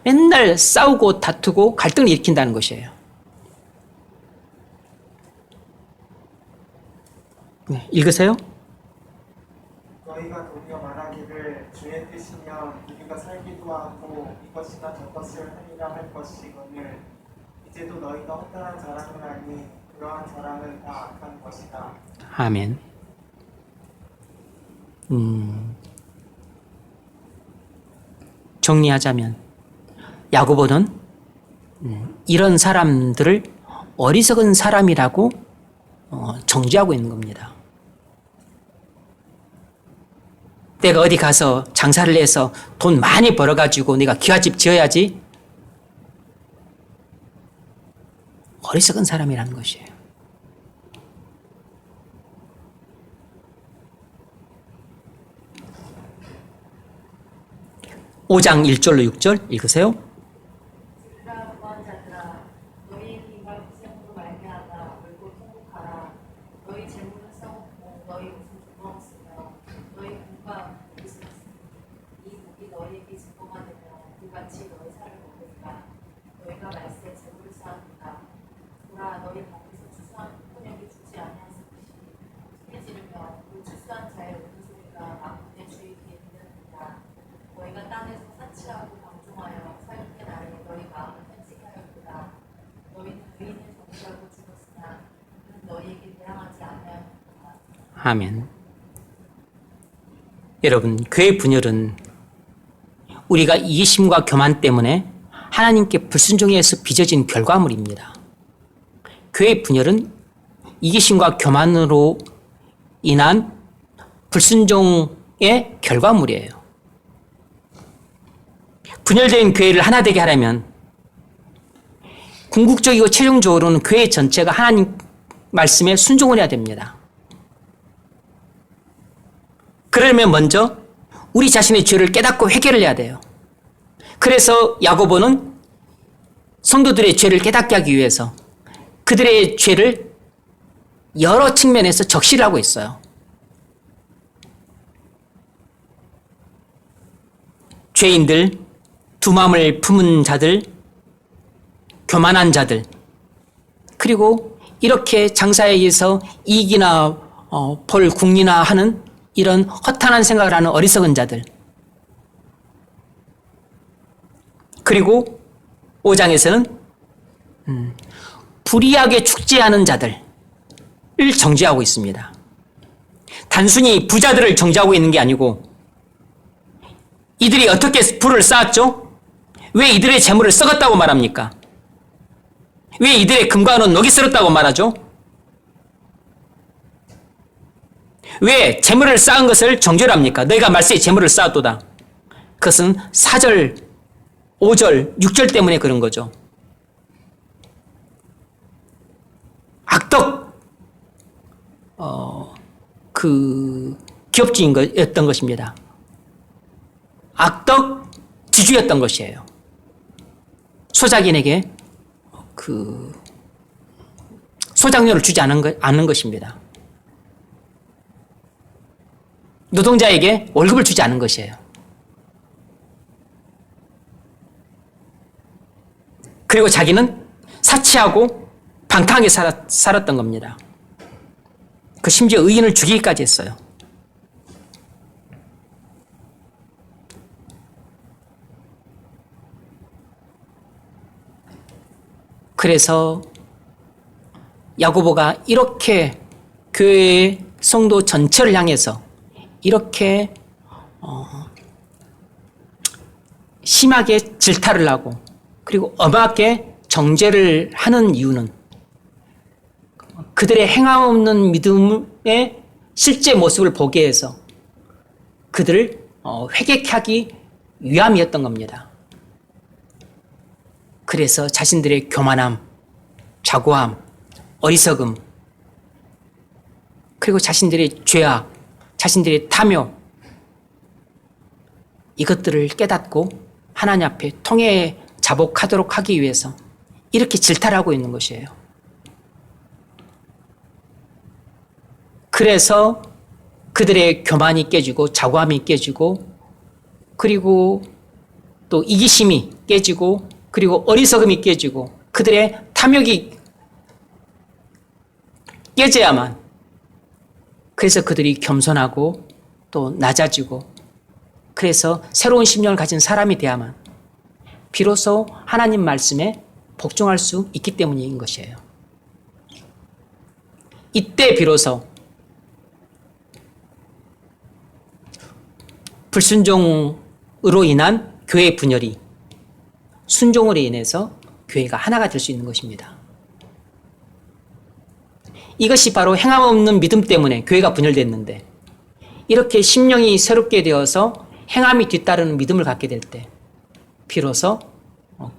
맨날 싸우고 다투고 갈등을 일으킨다는 것이에요. 네, 읽으세요. 너희가 도리어 말하기를 주의 뜻이면 우리가 살기도 하고 이것이나 저것을 하리라 할 것이거늘 이제도 너희가 허탄한 자랑을 하니 그러한 자랑은 다 악한 것이다. 아멘. 정리하자면 야고보는 이런 사람들을 어리석은 사람이라고 정죄하고 있는 겁니다. 내가 어디 가서 장사를 해서 돈 많이 벌어가지고 내가 기와집 지어야지, 어리석은 사람이라는 것이에요. (5장 1절로 6절) 읽으세요. 들으라 구원자들아 너희의 힘과 희생으로 말미암아 물고 통곡하라. 너희 재물은 썩었고 너희 옷은 두꺼웠으며 너희 군과 옷은 이 목이 너희에게 증거가 되며 그같이 너희 살을 먹을까. 너희가 말세 재물을 쌓았다. 보라 너희 밖에서 추수한 폭력이 죽지 아니하였으니 소리 지르며 그 추수한 자의 우는 소리가 만군의 주의 귀에 들렸느니라. 너희가 땅에서 사치하고 방종하여 사육의 날에 너희 마음을 편식하였구나. 너희는 의인을 정죄하고 죽었으나 그는 너희에게 대항하지 아니하였구나. 아멘. 여러분, 교회 분열은 우리가 이기심과 교만 때문에 하나님께 불순종해서 빚어진 결과물입니다. 교회 분열은 이기심과 교만으로 인한 불순종의 결과물이에요. 분열된 교회를 하나 되게 하려면 궁극적이고 최종적으로는 교회 전체가 하나님 말씀에 순종을 해야 됩니다. 그러려면 먼저 우리 자신의 죄를 깨닫고 회개를 해야 돼요. 그래서 야고보는 성도들의 죄를 깨닫게 하기 위해서 그들의 죄를 여러 측면에서 적시를 하고 있어요. 죄인들, 두 마음을 품은 자들, 교만한 자들, 그리고 이렇게 장사에 의해서 이익이나 벌 궁리나 하는 이런 허탄한 생각을 하는 어리석은 자들, 그리고 5장에서는 불의하게 축제하는 자들을 정죄하고 있습니다. 단순히 부자들을 정죄하고 있는 게 아니고 이들이 어떻게 부를 쌓았죠? 왜 이들의 재물을 썩었다고 말합니까? 왜 이들의 금과 은은 녹이 슬었다고 말하죠? 왜 재물을 쌓은 것을 정죄를 합니까? 너희가 말세에 재물을 쌓았도다. 그것은 사절 5절, 6절 때문에 그런 거죠. 악덕 기업주의였던 것입니다. 악덕 지주였던 것이에요. 소작인에게 소작료를 주지 않는 것입니다. 노동자에게 월급을 주지 않은 것이에요. 그리고 자기는 사치하고 방탕하게 살았던 겁니다. 그 심지어 의인을 죽이기까지 했어요. 그래서 야고보가 이렇게 교회의 성도 전체를 향해서 이렇게 심하게 질타를 하고 그리고 엄하게 정죄를 하는 이유는 그들의 행함없는 믿음의 실제 모습을 보게 해서 그들을 회개하기 위함이었던 겁니다. 그래서 자신들의 교만함, 자고함, 어리석음, 그리고 자신들의 죄악, 자신들의 탐욕, 이것들을 깨닫고 하나님 앞에 통해 자복하도록 하기 위해서 이렇게 질타를 하고 있는 것이에요. 그래서 그들의 교만이 깨지고 자고함이 깨지고 그리고 또 이기심이 깨지고 그리고 어리석음이 깨지고 그들의 탐욕이 깨져야만 그래서 그들이 겸손하고 또 낮아지고 그래서 새로운 심령을 가진 사람이 되야만 비로소 하나님 말씀에 복종할 수 있기 때문인 것이에요. 이때 비로소 불순종으로 인한 교회의 분열이 순종으로 인해서 교회가 하나가 될 수 있는 것입니다. 이것이 바로 행함 없는 믿음 때문에 교회가 분열됐는데 이렇게 심령이 새롭게 되어서 행함이 뒤따르는 믿음을 갖게 될 때 비로소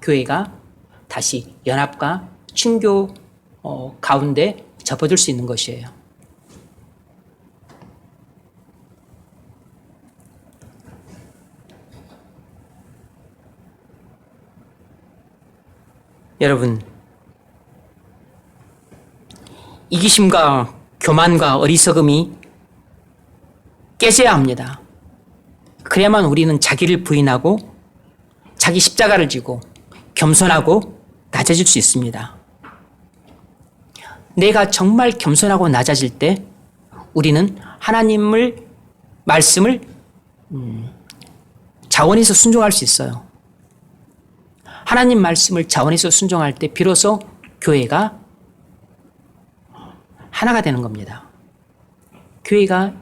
교회가 다시 연합과 친교 가운데 접어들 수 있는 것이에요. 여러분, 이기심과 교만과 어리석음이 깨져야 합니다. 그래야만 우리는 자기를 부인하고 자기 십자가를 지고 겸손하고 낮아질 수 있습니다. 내가 정말 겸손하고 낮아질 때 우리는 하나님을 말씀을 자원해서 순종할 수 있어요. 하나님 말씀을 자원해서 순종할 때 비로소 교회가 하나가 되는 겁니다. 교회가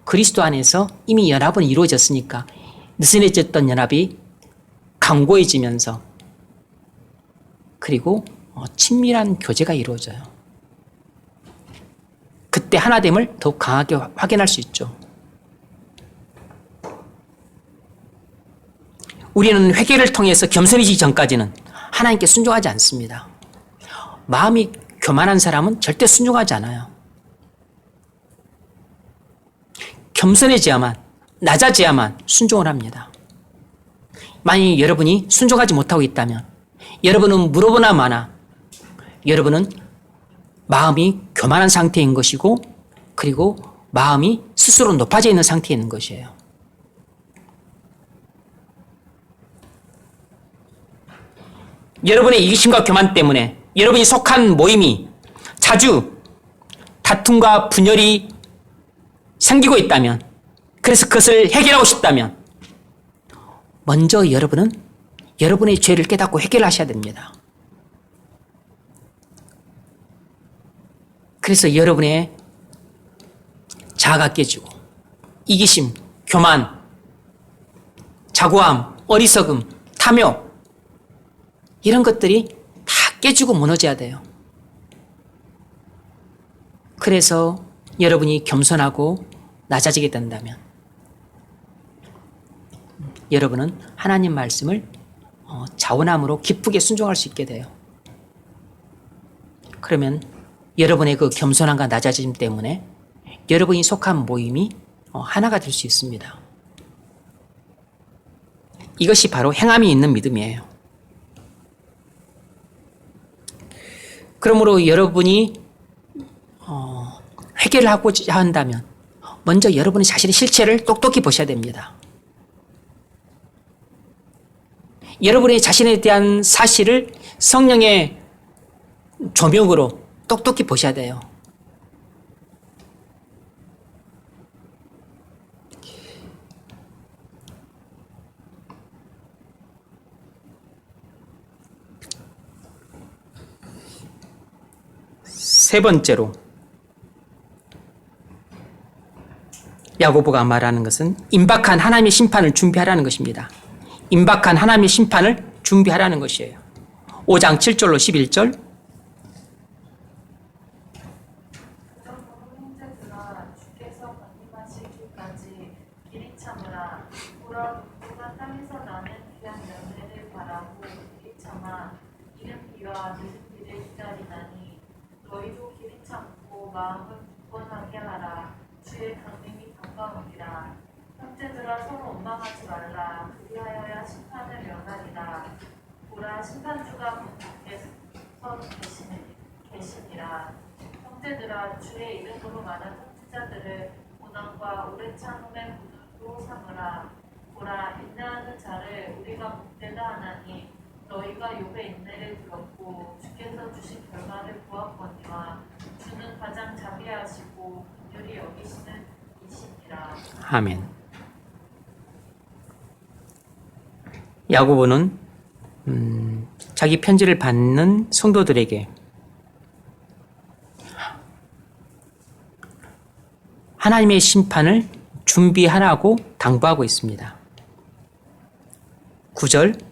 그리스도 안에서 이미 연합은 이루어졌으니까 느슨해졌던 연합이 강고해지면서 그리고 친밀한 교제가 이루어져요. 그때 하나됨을 더욱 강하게 확인할 수 있죠. 우리는 회개를 통해서 겸손해지기 전까지는 하나님께 순종하지 않습니다. 마음이 교만한 사람은 절대 순종하지 않아요. 겸손해져야만, 낮아져야만 순종을 합니다. 만약 여러분이 순종하지 못하고 있다면 여러분은 물어보나 마나 여러분은 마음이 교만한 상태인 것이고 그리고 마음이 스스로 높아져 있는 상태에 있는 것이에요. 여러분의 이기심과 교만 때문에 여러분이 속한 모임이 자주 다툼과 분열이 생기고 있다면 그래서 그것을 해결하고 싶다면 먼저 여러분은 여러분의 죄를 깨닫고 해결하셔야 됩니다. 그래서 여러분의 자아가 깨지고 이기심, 교만, 자고함, 어리석음, 탐욕 이런 것들이 다 깨지고 무너져야 돼요. 그래서 여러분이 겸손하고 낮아지게 된다면 여러분은 하나님 말씀을 자원함으로 기쁘게 순종할 수 있게 돼요. 그러면 여러분의 그 겸손함과 낮아짐 때문에 여러분이 속한 모임이 하나가 될 수 있습니다. 이것이 바로 행함이 있는 믿음이에요. 그러므로 여러분이 회개를 하고자 한다면 먼저 여러분의 자신의 실체를 똑똑히 보셔야 됩니다. 여러분의 자신에 대한 사실을 성령의 조명으로 똑똑히 보셔야 돼요. 세 번째로 야고보가 말하는 것은 임박한 하나님의 심판을 준비하라는 것입니다. 임박한 하나님의 심판을 준비하라는 것이에요. 5장 7절로 11절. 형제들아 주께서 강림하시기까지 길이 참으라. 보라 북두가 땅에서 나는 귀한 열매를 바라고 길이 참아 이른 비와 늦은 비를 기다리나니 너희도 길이 참고 마음을 굳건하게 하라. 주의 강림이 가까우니라. 형제들아 서로 원망하지 말라. 그리하여야 심판을 면하리라. 보라 심판주가 문 밖에 계시니라. 형제들아 주의 이름으로 많은 선지자들을 고난과 오래 참음의 분으로 삼으라. 보라 인내하는 자를 우리가 복되다 하나니 너희가 욥의 인내를 들었고 주께서 주신 결말을 보았거니와 주는 가장 자비하시고 긍휼히 여기시는 이시니라. 아멘. 야고보는 자기 편지를 받는 성도들에게 하나님의 심판을 준비하라고 당부하고 있습니다. 9절.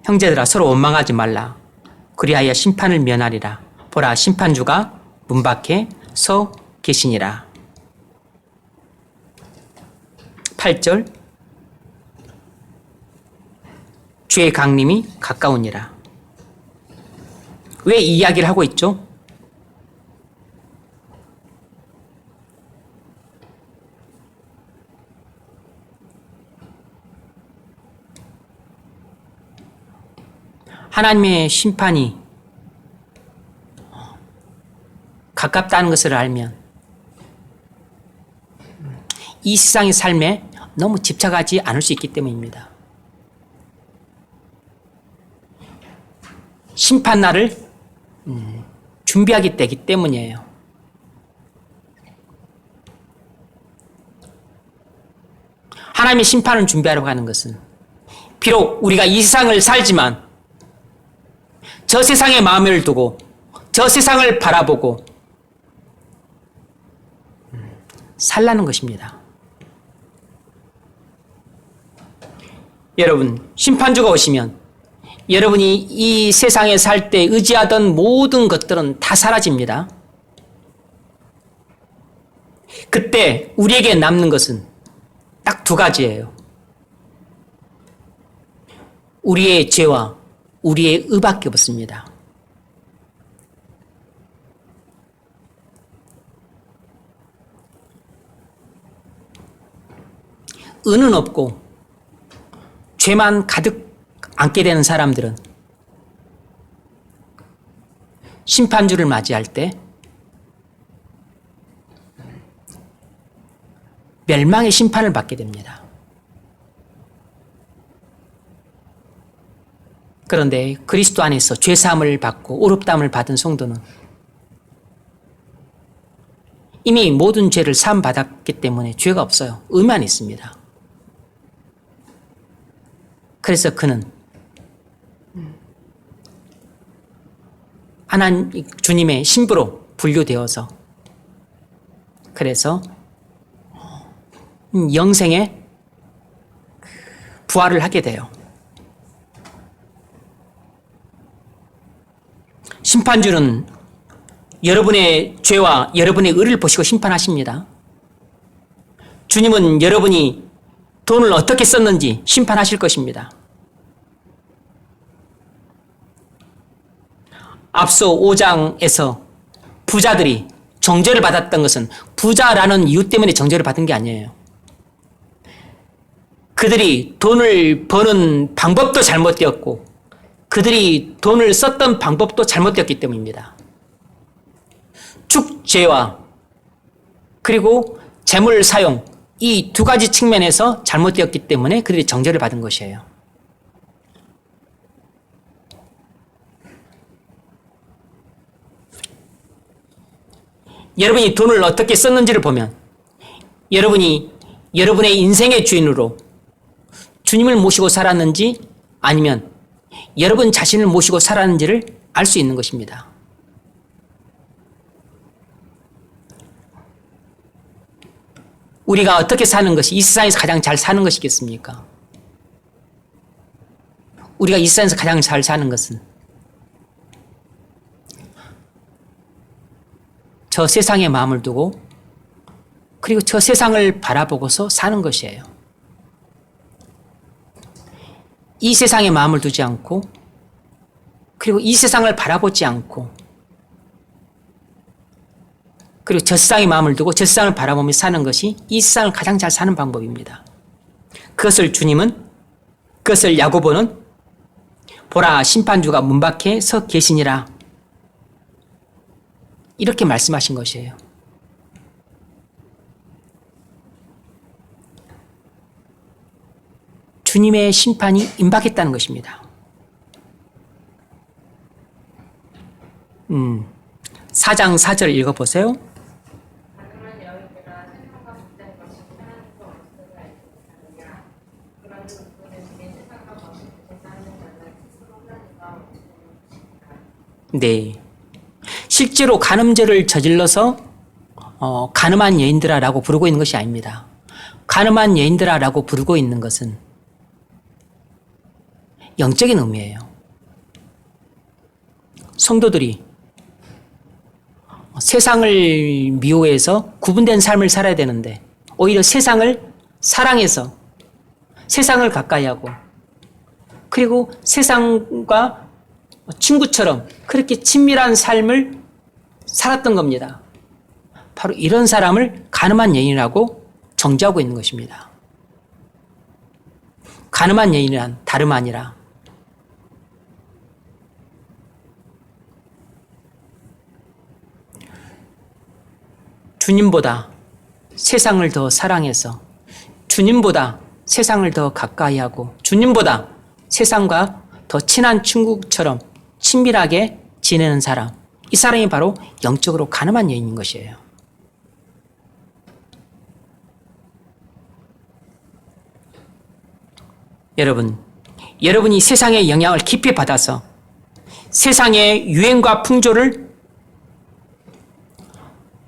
형제들아 서로 원망하지 말라. 그리하여 심판을 면하리라. 보라 심판주가 문 밖에 서 계시니라. 8절. 주의 강림이 가까우니라. 왜 이 이야기를 하고 있죠? 하나님의 심판이 가깝다는 것을 알면 이 세상의 삶에 너무 집착하지 않을 수 있기 때문입니다. 심판날을 준비하기 때문이에요. 하나님의 심판을 준비하려고 하는 것은 비록 우리가 이 세상을 살지만 저 세상에 마음을 두고 저 세상을 바라보고 살라는 것입니다. 여러분, 심판주가 오시면 여러분이 이 세상에 살 때 의지하던 모든 것들은 다 사라집니다. 그때 우리에게 남는 것은 딱 두 가지예요. 우리의 죄와 우리의 의밖에 없습니다. 의는 없고 죄만 가득 안게 되는 사람들은 심판주를 맞이할 때 멸망의 심판을 받게 됩니다. 그런데 그리스도 안에서 죄사함을 받고 의롭다함을 받은 성도는 이미 모든 죄를 사함 받았기 때문에 죄가 없어요. 의만 있습니다. 그래서 그는 하나님 주님의 신부로 분류되어서 그래서 영생에 부활을 하게 돼요. 심판주는 여러분의 죄와 여러분의 의를 보시고 심판하십니다. 주님은 여러분이 돈을 어떻게 썼는지 심판하실 것입니다. 앞서 5장에서 부자들이 정죄를 받았던 것은 부자라는 이유 때문에 정죄를 받은 게 아니에요. 그들이 돈을 버는 방법도 잘못되었고 그들이 돈을 썼던 방법도 잘못되었기 때문입니다. 축제와 그리고 재물 사용 이 두 가지 측면에서 잘못되었기 때문에 그들이 정죄를 받은 것이에요. 여러분이 돈을 어떻게 썼는지를 보면 여러분이 여러분의 인생의 주인으로 주님을 모시고 살았는지 아니면 여러분 자신을 모시고 살았는지를 알 수 있는 것입니다. 우리가 어떻게 사는 것이 이 세상에서 가장 잘 사는 것이겠습니까? 우리가 이 세상에서 가장 잘 사는 것은 저 세상에 마음을 두고 그리고 저 세상을 바라보고서 사는 것이에요. 이 세상에 마음을 두지 않고 그리고 이 세상을 바라보지 않고 그리고 저 세상에 마음을 두고 저 세상을 바라보며 사는 것이 이 세상을 가장 잘 사는 방법입니다. 그것을 주님은 그것을 야고보는 보라 심판주가 문 밖에 서 계시니라 이렇게 말씀하신 것이에요. 주님의 심판이 임박했다는 것입니다. 4장 4절 읽어보세요. 가늠한 여인들아 세상과 못된 것이 하나님과 원수가 있느냐 그러니 그들은 세상과 벗은 제사하는 자는 스스로 하나님과 원수가 네. 실제로 간음죄를 저질러서 간음한 여인들아라고 부르고 있는 것이 아닙니다. 간음한 여인들아라고 부르고 있는 것은 영적인 의미예요. 성도들이 세상을 미워해서 구분된 삶을 살아야 되는데 오히려 세상을 사랑해서 세상을 가까이 하고 그리고 세상과 친구처럼 그렇게 친밀한 삶을 살았던 겁니다. 바로 이런 사람을 간음한 여인이라고 정죄하고 있는 것입니다. 간음한 여인이란 다름 아니라 주님보다 세상을 더 사랑해서 주님보다 세상을 더 가까이 하고 주님보다 세상과 더 친한 친구처럼 친밀하게 지내는 사람, 이 사람이 바로 영적으로 간음한 여인인 것이에요. 여러분이 세상의 영향을 깊이 받아서 세상의 유행과 풍조를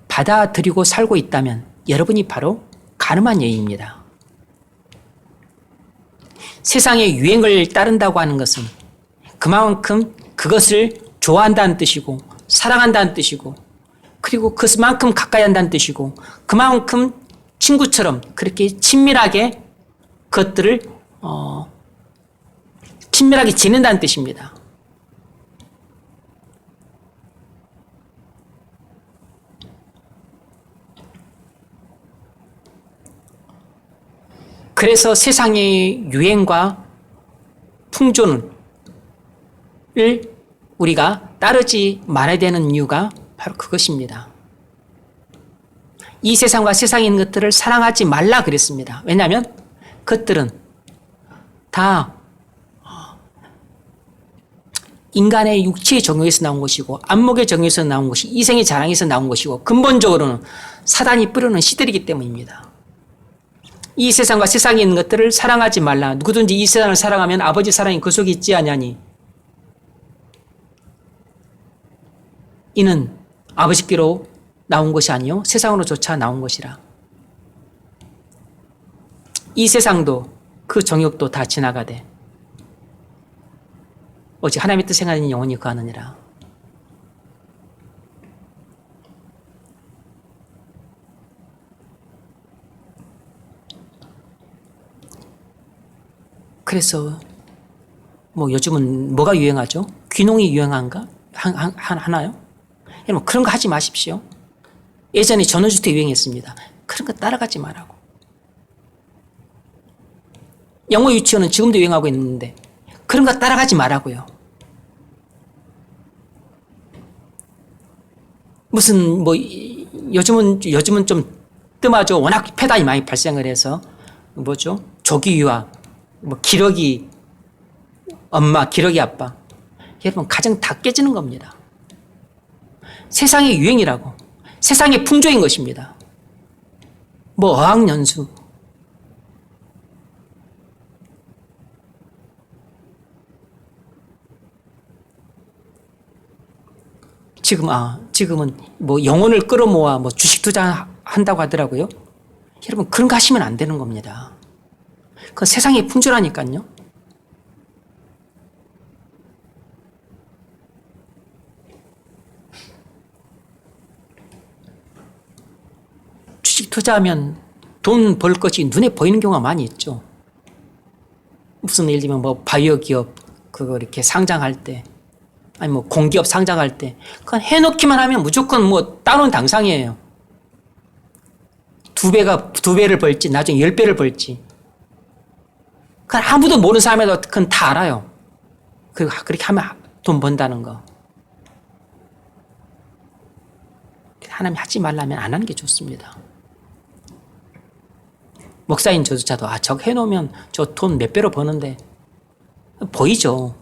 받아들이고 살고 있다면 여러분이 바로 간음한 여인입니다. 세상의 유행을 따른다고 하는 것은 그만큼 그것을 좋아한다는 뜻이고 사랑한다는 뜻이고 그리고 그만큼 가까이 한다는 뜻이고 그만큼 친구처럼 그렇게 친밀하게 그것들을 친밀하게 지낸다는 뜻입니다. 그래서 세상의 유행과 풍조를 우리가 따르지 말아야 되는 이유가 바로 그것입니다. 이 세상과 세상에 있는 것들을 사랑하지 말라 그랬습니다. 왜냐하면 그것들은 다 인간의 육체의 정욕에서 나온 것이고 안목의 정욕에서 나온 것이 이생의 자랑에서 나온 것이고 근본적으로는 사단이 뿌려놓은 씨들이기 때문입니다. 이 세상과 세상에 있는 것들을 사랑하지 말라. 누구든지 이 세상을 사랑하면 아버지 사랑이 그 속에 있지 아니하니 이는 아버지께로 나온 것이 아니요 세상으로조차 나온 것이라. 이 세상도 그 정욕도 다 지나가되 오직 하나님의 뜻 행하는 영혼이 거하느니라. 그래서 뭐 요즘은 뭐가 유행하죠? 귀농이 유행한가? 하나요? 여러분 그런 거 하지 마십시오. 예전에 전원주택 유행했습니다. 그런 거 따라가지 말라고. 영어 유치원은 지금도 유행하고 있는데 그런 거 따라가지 말라고요. 무슨 뭐 요즘은 좀 뜸하죠. 워낙 폐단이 많이 발생을 해서 뭐죠? 조기 유아, 뭐 기러기 엄마, 기러기 아빠. 여러분 가정 다 깨지는 겁니다. 세상의 유행이라고. 세상의 풍조인 것입니다. 뭐 어학연수. 지금은 뭐 영혼을 끌어모아 뭐 주식 투자한다고 하더라고요. 여러분 그런 거 하시면 안 되는 겁니다. 그건 세상의 풍조라니까요. 주식 투자하면 돈 벌 것이 눈에 보이는 경우가 많이 있죠. 무슨 예를 들면 뭐 바이오 기업 그거 이렇게 상장할 때, 아니 뭐 공기업 상장할 때, 그건 해놓기만 하면 무조건 뭐 따놓은 당상이에요. 두 배를 벌지, 나중에 10배를 벌지. 그건 아무도 모르는 사람에도 그건 다 알아요. 그렇게 하면 돈 번다는 거. 하나님이 하지 말라면 안 하는 게 좋습니다. 목사인 저조차도 저거 해놓으면 저 돈 몇 배로 버는데 보이죠.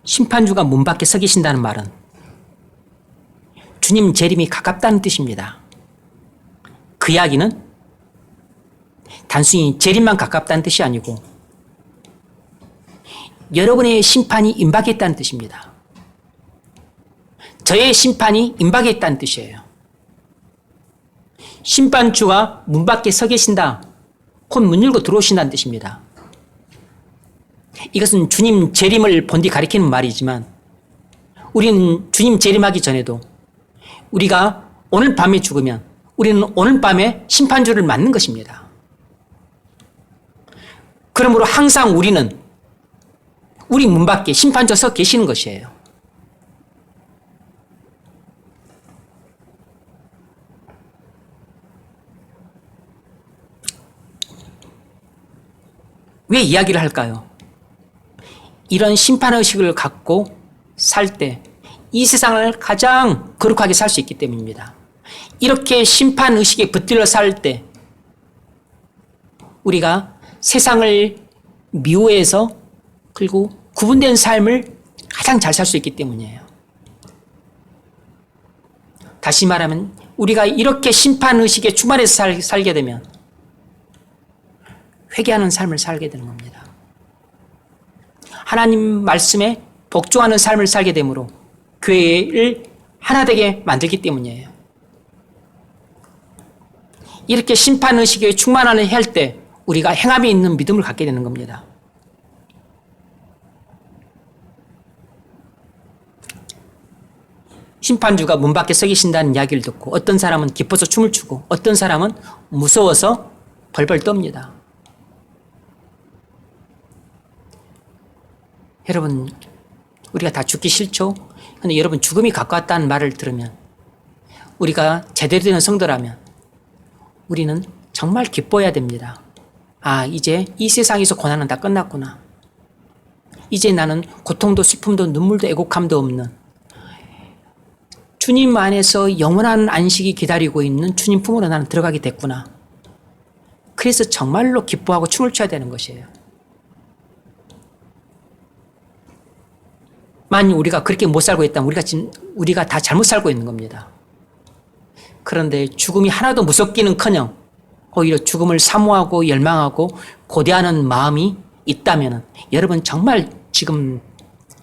심판주가 문 밖에 서 계신다는 말은 주님 재림이 가깝다는 뜻입니다. 그 이야기는 단순히 재림만 가깝다는 뜻이 아니고 여러분의 심판이 임박했다는 뜻입니다. 저의 심판이 임박했다는 뜻이에요. 심판주가 문 밖에 서 계신다. 곧 문 열고 들어오신다는 뜻입니다. 이것은 주님 재림을 본디 가리키는 말이지만 우리는 주님 재림하기 전에도 우리가 오늘 밤에 죽으면 우리는 오늘 밤에 심판주를 맞는 것입니다. 그러므로 항상 우리는 우리 문 밖에 심판주가 서 계시는 것이에요. 왜 이야기를 할까요? 이런 심판의식을 갖고 살 때 이 세상을 가장 거룩하게 살 수 있기 때문입니다. 이렇게 심판의식에 붙들려 살 때 우리가 세상을 미워해서 그리고 구분된 삶을 가장 잘 살 수 있기 때문이에요. 다시 말하면 우리가 이렇게 심판의식에 충만해서 살게 되면 회개하는 삶을 살게 되는 겁니다. 하나님 말씀에 복종하는 삶을 살게 되므로 교회를 하나되게 만들기 때문이에요. 이렇게 심판의식에 충만하는 할 때 우리가 행함이 있는 믿음을 갖게 되는 겁니다. 심판주가 문 밖에 서 계신다는 이야기를 듣고 어떤 사람은 기뻐서 춤을 추고 어떤 사람은 무서워서 벌벌 떱니다. 여러분, 우리가 다 죽기 싫죠? 근데 여러분 죽음이 가까웠다는 말을 들으면 우리가 제대로 된 성도라면 우리는 정말 기뻐해야 됩니다. 이제 이 세상에서 고난은 다 끝났구나. 이제 나는 고통도 슬픔도 눈물도 애곡함도 없는 주님 안에서 영원한 안식이 기다리고 있는 주님 품으로 나는 들어가게 됐구나. 그래서 정말로 기뻐하고 춤을 춰야 되는 것이에요. 만약 우리가 그렇게 못 살고 있다면 우리가 다 잘못 살고 있는 겁니다. 그런데 죽음이 하나도 무섭기는커녕 오히려 죽음을 사모하고 열망하고 고대하는 마음이 있다면 여러분 정말 지금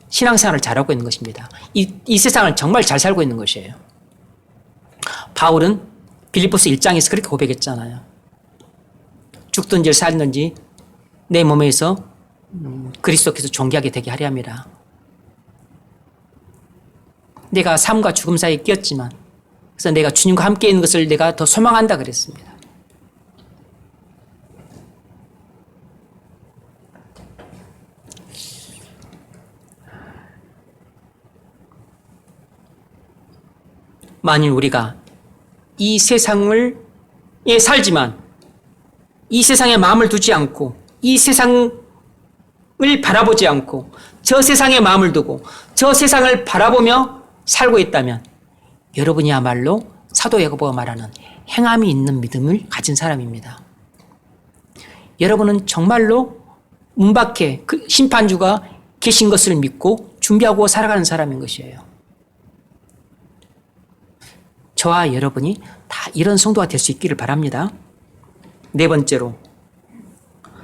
신앙생활을 잘하고 있는 것입니다. 이 세상을 정말 잘 살고 있는 것이에요. 바울은 빌립보서 1장에서 그렇게 고백했잖아요. 죽든지 살든지 내 몸에서 그리스도께서 존귀하게 되게 하려 합니다. 내가 삶과 죽음 사이에 끼었지만 그래서 내가 주님과 함께 있는 것을 내가 더 소망한다 그랬습니다. 만일 우리가 이 세상을 살지만 이 세상에 마음을 두지 않고 이 세상을 바라보지 않고 저 세상에 마음을 두고 저 세상을 바라보며 살고 있다면 여러분이야말로 사도 야고보가 말하는 행함이 있는 믿음을 가진 사람입니다. 여러분은 정말로 문 밖에 그 심판주가 계신 것을 믿고 준비하고 살아가는 사람인 것이에요. 저와 여러분이 다 이런 성도가 될 수 있기를 바랍니다. 네 번째로,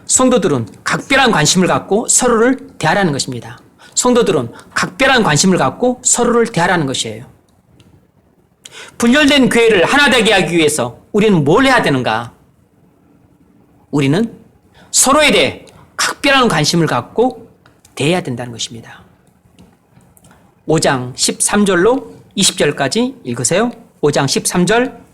성도들은 각별한 관심을 갖고 서로를 대하라는 것입니다. 성도들은 각별한 관심을 갖고 서로를 대하라는 것이에요. 분열된 교회를 하나 되게 하기 위해서 우리는 뭘 해야 되는가? 우리는 서로에 대해 각별한 관심을 갖고 대해야 된다는 것입니다. 5장 13절로 20절까지 읽으세요. 5장 13절.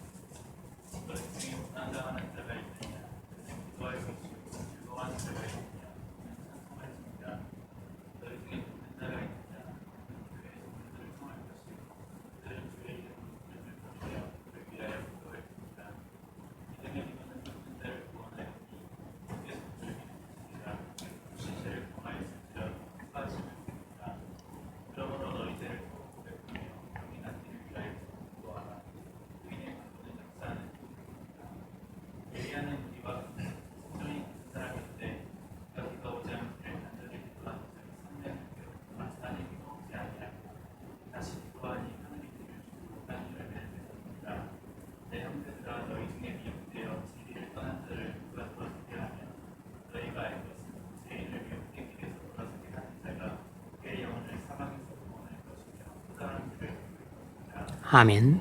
아멘.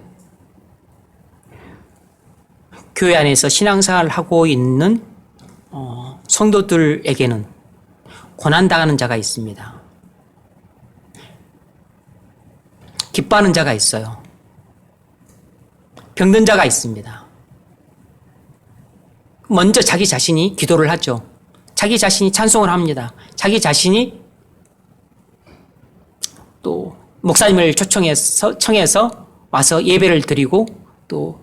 교회 안에서 신앙생활을 하고 있는 성도들에게는 고난당하는 자가 있습니다. 기뻐하는 자가 있어요. 병든 자가 있습니다. 먼저 자기 자신이 기도를 하죠. 자기 자신이 찬송을 합니다. 자기 자신이 또 목사님을 청해서 와서 예배를 드리고 또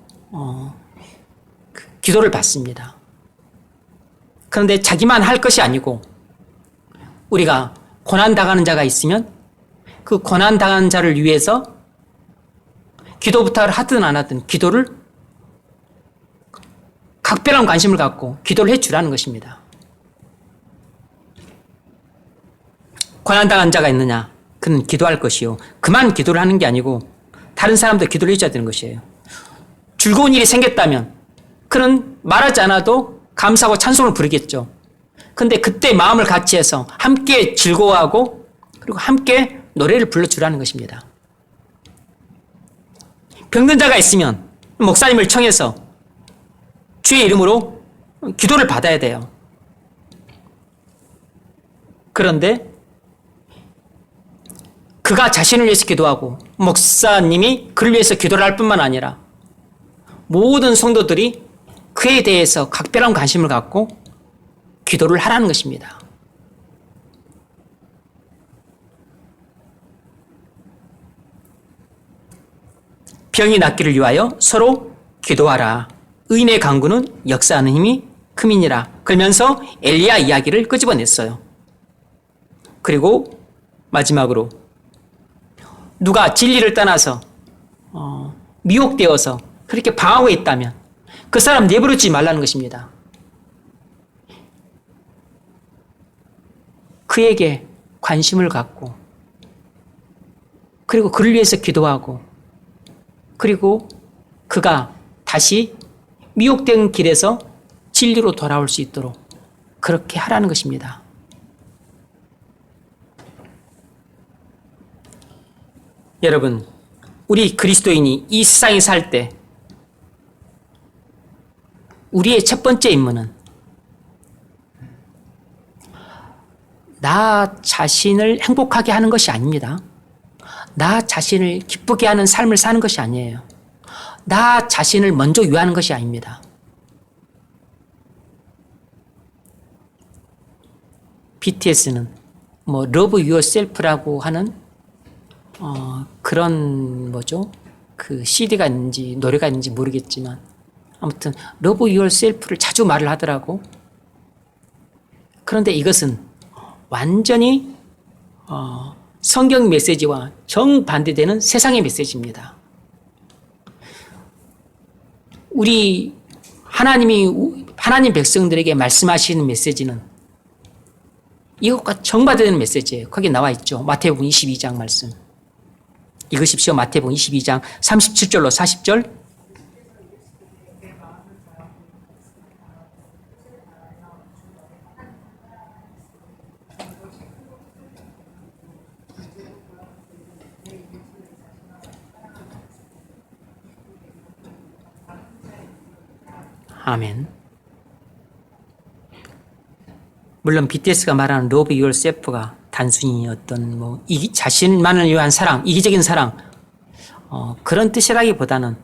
기도를 받습니다. 그런데 자기만 할 것이 아니고 우리가 고난당하는 자가 있으면 그 고난당하는 자를 위해서 기도 부탁을 하든 안 하든 기도를 각별한 관심을 갖고 기도를 해주라는 것입니다. 고난당한 자가 있느냐? 그는 기도할 것이요. 그만 기도를 하는 게 아니고 다른 사람도 기도를 해줘야 되는 것이에요. 즐거운 일이 생겼다면 그는 말하지 않아도 감사하고 찬송을 부르겠죠. 근데 그때 마음을 같이 해서 함께 즐거워하고 그리고 함께 노래를 불러주라는 것입니다. 병든 자가 있으면 목사님을 청해서 주의 이름으로 기도를 받아야 돼요. 그런데 그가 자신을 위해서 기도하고 목사님이 그를 위해서 기도를 할 뿐만 아니라 모든 성도들이 그에 대해서 각별한 관심을 갖고 기도를 하라는 것입니다. 병이 낫기를 위하여 서로 기도하라. 의인의 강구는 역사하는 힘이 큼이니라. 그러면서 엘리야 이야기를 끄집어냈어요. 그리고 마지막으로 누가 진리를 떠나서 미혹되어서 그렇게 방황하고 있다면 그 사람 내버려두지 말라는 것입니다. 그에게 관심을 갖고 그리고 그를 위해서 기도하고 그리고 그가 다시 미혹된 길에서 진리로 돌아올 수 있도록 그렇게 하라는 것입니다. 여러분, 우리 그리스도인이 이 세상에 살 때 우리의 첫 번째 임무는 나 자신을 행복하게 하는 것이 아닙니다. 나 자신을 기쁘게 하는 삶을 사는 것이 아니에요. 나 자신을 먼저 위하는 것이 아닙니다. BTS는 뭐 Love Yourself라고 하는 그런 그 CD가 있는지 노래가 있는지 모르겠지만 아무튼 Love Yourself를 자주 말을 하더라고. 그런데 이것은 완전히 성경 메시지와 정반대되는 세상의 메시지입니다. 우리 하나님 백성들에게 말씀하시는 메시지는 이것과 정반대되는 메시지예요. 거기 나와 있죠. 마태복음 22장 말씀. 읽으십시오. 마태복음 22장 37절로 40절. 아멘. 물론 BTS가 말하는 Love Yourself가 단순히 어떤 자신만을 위한 사랑, 이기적인 사랑 그런 뜻이라기보다는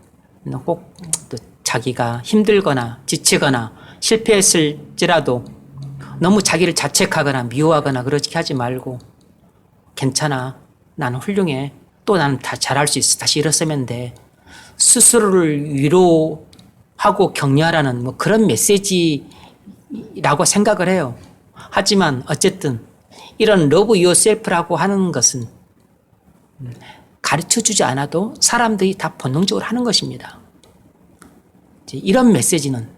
꼭 또 자기가 힘들거나 지치거나 실패했을지라도 너무 자기를 자책하거나 미워하거나 그렇게 하지 말고 괜찮아, 나는 훌륭해, 또 나는 다 잘할 수 있어, 다시 일어서면 돼, 스스로를 위로하고 격려하라는 그런 메시지라고 생각을 해요. 하지만 어쨌든 이런 Love Yourself라고 하는 것은 가르쳐주지 않아도 사람들이 다 본능적으로 하는 것입니다. 이런 메시지는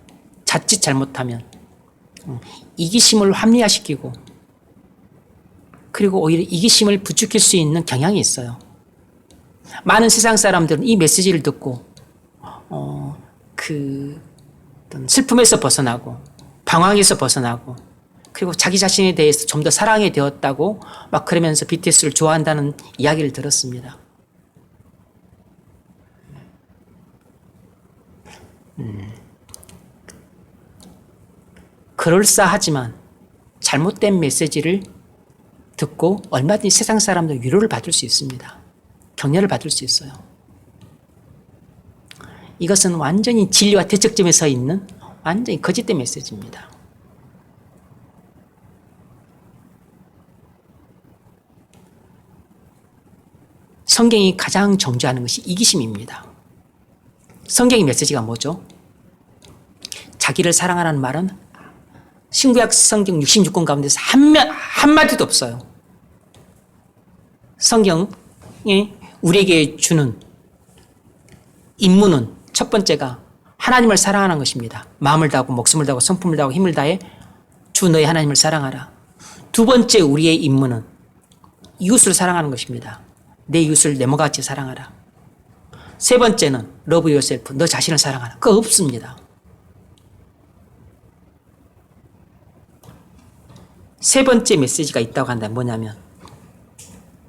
자칫 잘못하면 이기심을 합리화시키고 그리고 오히려 이기심을 부추길 수 있는 경향이 있어요. 많은 세상 사람들은 이 메시지를 듣고 그 어떤 슬픔에서 벗어나고 방황에서 벗어나고 그리고 자기 자신에 대해서 좀 더 사랑이 되었다고 막 그러면서 BTS를 좋아한다는 이야기를 들었습니다. 그럴싸하지만 잘못된 메시지를 듣고 얼마든지 세상 사람들 위로를 받을 수 있습니다. 격려를 받을 수 있어요. 이것은 완전히 진리와 대척점에 서 있는 완전히 거짓된 메시지입니다. 성경이 가장 정죄하는 것이 이기심입니다. 성경의 메시지가 뭐죠? 자기를 사랑하라는 말은 신구약 성경 66권 가운데서 한마디도 없어요. 성경이 우리에게 주는 임무는 첫 번째가 하나님을 사랑하는 것입니다. 마음을 다하고 목숨을 다하고 성품을 다하고 힘을 다해 주 너의 하나님을 사랑하라. 두 번째 우리의 임무는 이웃을 사랑하는 것입니다. 내 이웃을 내 몸과 같이 사랑하라. 세 번째는 Love Yourself, 너 자신을 사랑하라. 그거 없습니다. 세 번째 메시지가 있다고 한다면 뭐냐면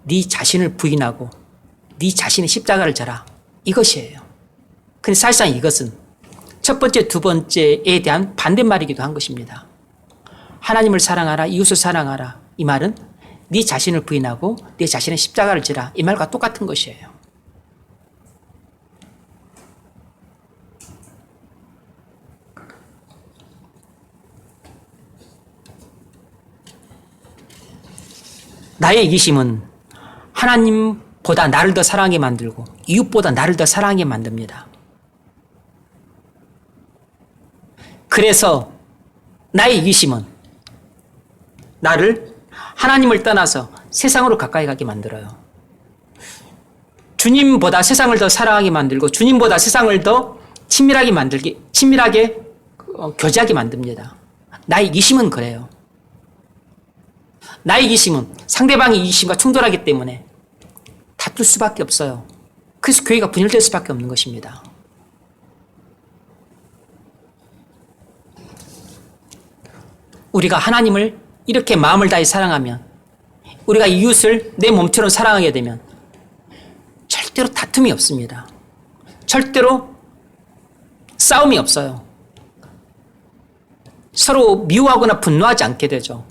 네 자신을 부인하고 네 자신의 십자가를 져라. 이것이에요. 근데 사실상 이것은 첫 번째, 두 번째에 대한 반대말이기도 한 것입니다. 하나님을 사랑하라, 이웃을 사랑하라. 이 말은 네 자신을 부인하고 네 자신의 십자가를 지라. 이 말과 똑같은 것이에요. 나의 이기심은 하나님보다 나를 더 사랑하게 만들고 이웃보다 나를 더 사랑하게 만듭니다. 그래서 나의 이기심은 나를 하나님을 떠나서 세상으로 가까이 가게 만들어요. 주님보다 세상을 더 사랑하게 만들고 주님보다 세상을 더 친밀하게 교제하게 만듭니다. 나의 이기심은 그래요. 나의 이기심은 상대방의 이기심과 충돌하기 때문에 다툴 수밖에 없어요. 그래서 교회가 분열될 수밖에 없는 것입니다. 우리가 하나님을 이렇게 마음을 다해 사랑하면, 우리가 이웃을 내 몸처럼 사랑하게 되면 절대로 다툼이 없습니다. 절대로 싸움이 없어요. 서로 미워하거나 분노하지 않게 되죠.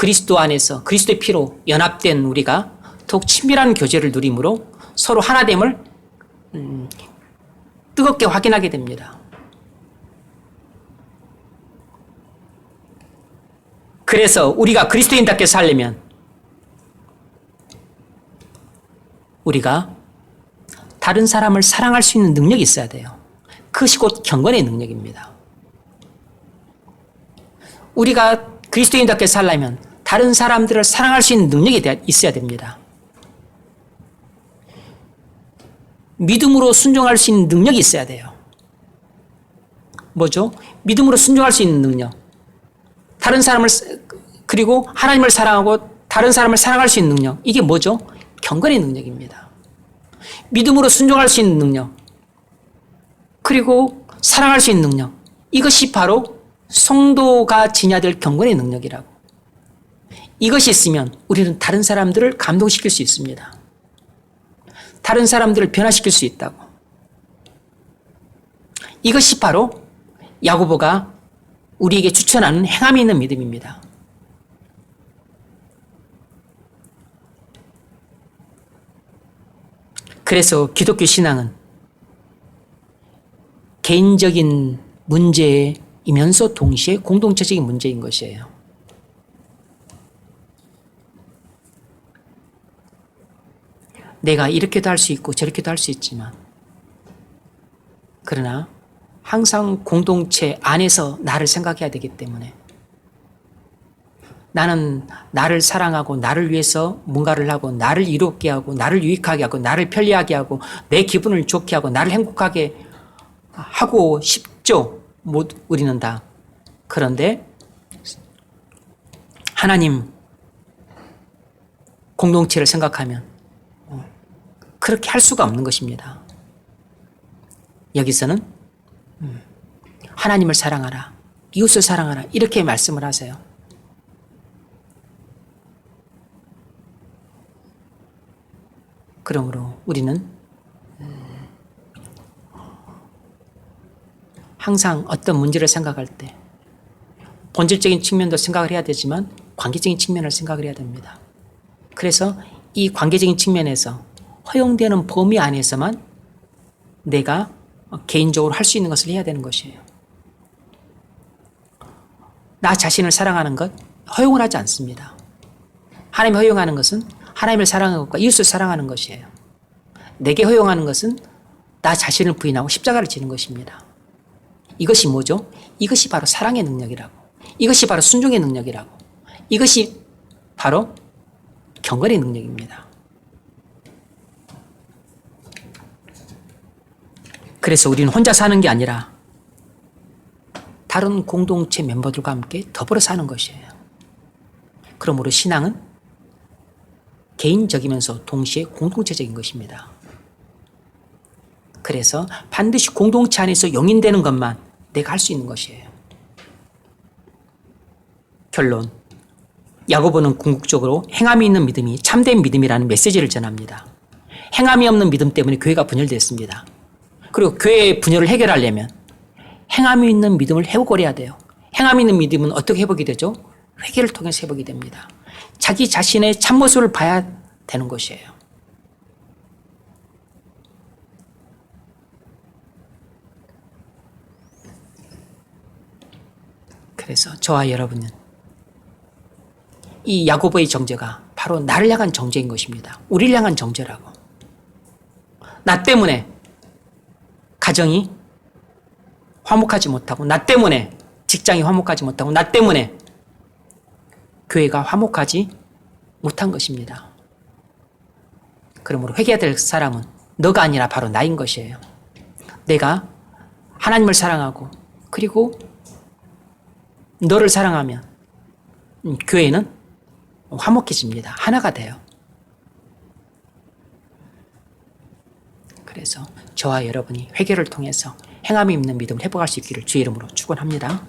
그리스도 안에서 그리스도의 피로 연합된 우리가 더욱 친밀한 교제를 누림으로 서로 하나됨을 뜨겁게 확인하게 됩니다. 그래서 우리가 그리스도인답게 살려면 우리가 다른 사람을 사랑할 수 있는 능력이 있어야 돼요. 그것이 곧 경건의 능력입니다. 우리가 그리스도인답게 살려면 다른 사람들을 사랑할 수 있는 능력이 있어야 됩니다. 믿음으로 순종할 수 있는 능력이 있어야 돼요. 뭐죠? 믿음으로 순종할 수 있는 능력. 다른 사람을, 그리고 하나님을 사랑하고 다른 사람을 사랑할 수 있는 능력. 이게 뭐죠? 경건의 능력입니다. 믿음으로 순종할 수 있는 능력. 그리고 사랑할 수 있는 능력. 이것이 바로 성도가 지녀야 될 경건의 능력이라고. 이것이 있으면 우리는 다른 사람들을 감동시킬 수 있습니다. 다른 사람들을 변화시킬 수 있다고. 이것이 바로 야고보가 우리에게 추천하는 행함이 있는 믿음입니다. 그래서 기독교 신앙은 개인적인 문제이면서 동시에 공동체적인 문제인 것이에요. 내가 이렇게도 할 수 있고 저렇게도 할 수 있지만, 그러나 항상 공동체 안에서 나를 생각해야 되기 때문에 나는 나를 사랑하고 나를 위해서 뭔가를 하고 나를 이롭게 하고 나를 유익하게 하고 나를 편리하게 하고 내 기분을 좋게 하고 나를 행복하게 하고 싶죠. 우리는 다. 그런데 하나님 공동체를 생각하면 그렇게 할 수가 없는 것입니다. 여기서는 하나님을 사랑하라, 이웃을 사랑하라 이렇게 말씀을 하세요. 그러므로 우리는 항상 어떤 문제를 생각할 때 본질적인 측면도 생각을 해야 되지만 관계적인 측면을 생각을 해야 됩니다. 그래서 이 관계적인 측면에서 허용되는 범위 안에서만 내가 개인적으로 할 수 있는 것을 해야 되는 것이에요. 나 자신을 사랑하는 것 허용을 하지 않습니다. 하나님이 허용하는 것은 하나님을 사랑하는 것과 이웃을 사랑하는 것이에요. 내게 허용하는 것은 나 자신을 부인하고 십자가를 지는 것입니다. 이것이 뭐죠? 이것이 바로 사랑의 능력이라고. 이것이 바로 순종의 능력이라고. 이것이 바로 경건의 능력입니다. 그래서 우리는 혼자 사는 게 아니라 다른 공동체 멤버들과 함께 더불어 사는 것이에요. 그러므로 신앙은 개인적이면서 동시에 공동체적인 것입니다. 그래서 반드시 공동체 안에서 용인되는 것만 내가 할 수 있는 것이에요. 결론, 야고보는 궁극적으로 행함이 있는 믿음이 참된 믿음이라는 메시지를 전합니다. 행함이 없는 믿음 때문에 교회가 분열됐습니다. 그리고 교회의 분열을 해결하려면 행함이 있는 믿음을 회복해야 돼요. 행함이 있는 믿음은 어떻게 회복이 되죠? 회개를 통해서 회복이 됩니다. 자기 자신의 참모습을 봐야 되는 것이에요. 그래서 저와 여러분은 이 야고보의 정죄가 바로 나를 향한 정죄인 것입니다. 우리를 향한 정죄라고. 나 때문에 가정이 화목하지 못하고, 나 때문에 직장이 화목하지 못하고, 나 때문에 교회가 화목하지 못한 것입니다. 그러므로 회개해야 될 사람은 너가 아니라 바로 나인 것이에요. 내가 하나님을 사랑하고 그리고 너를 사랑하면 교회는 화목해집니다. 하나가 돼요. 그래서 저와 여러분이 회개를 통해서 행함이 있는 믿음을 회복할 수 있기를 주의 이름으로 축원합니다.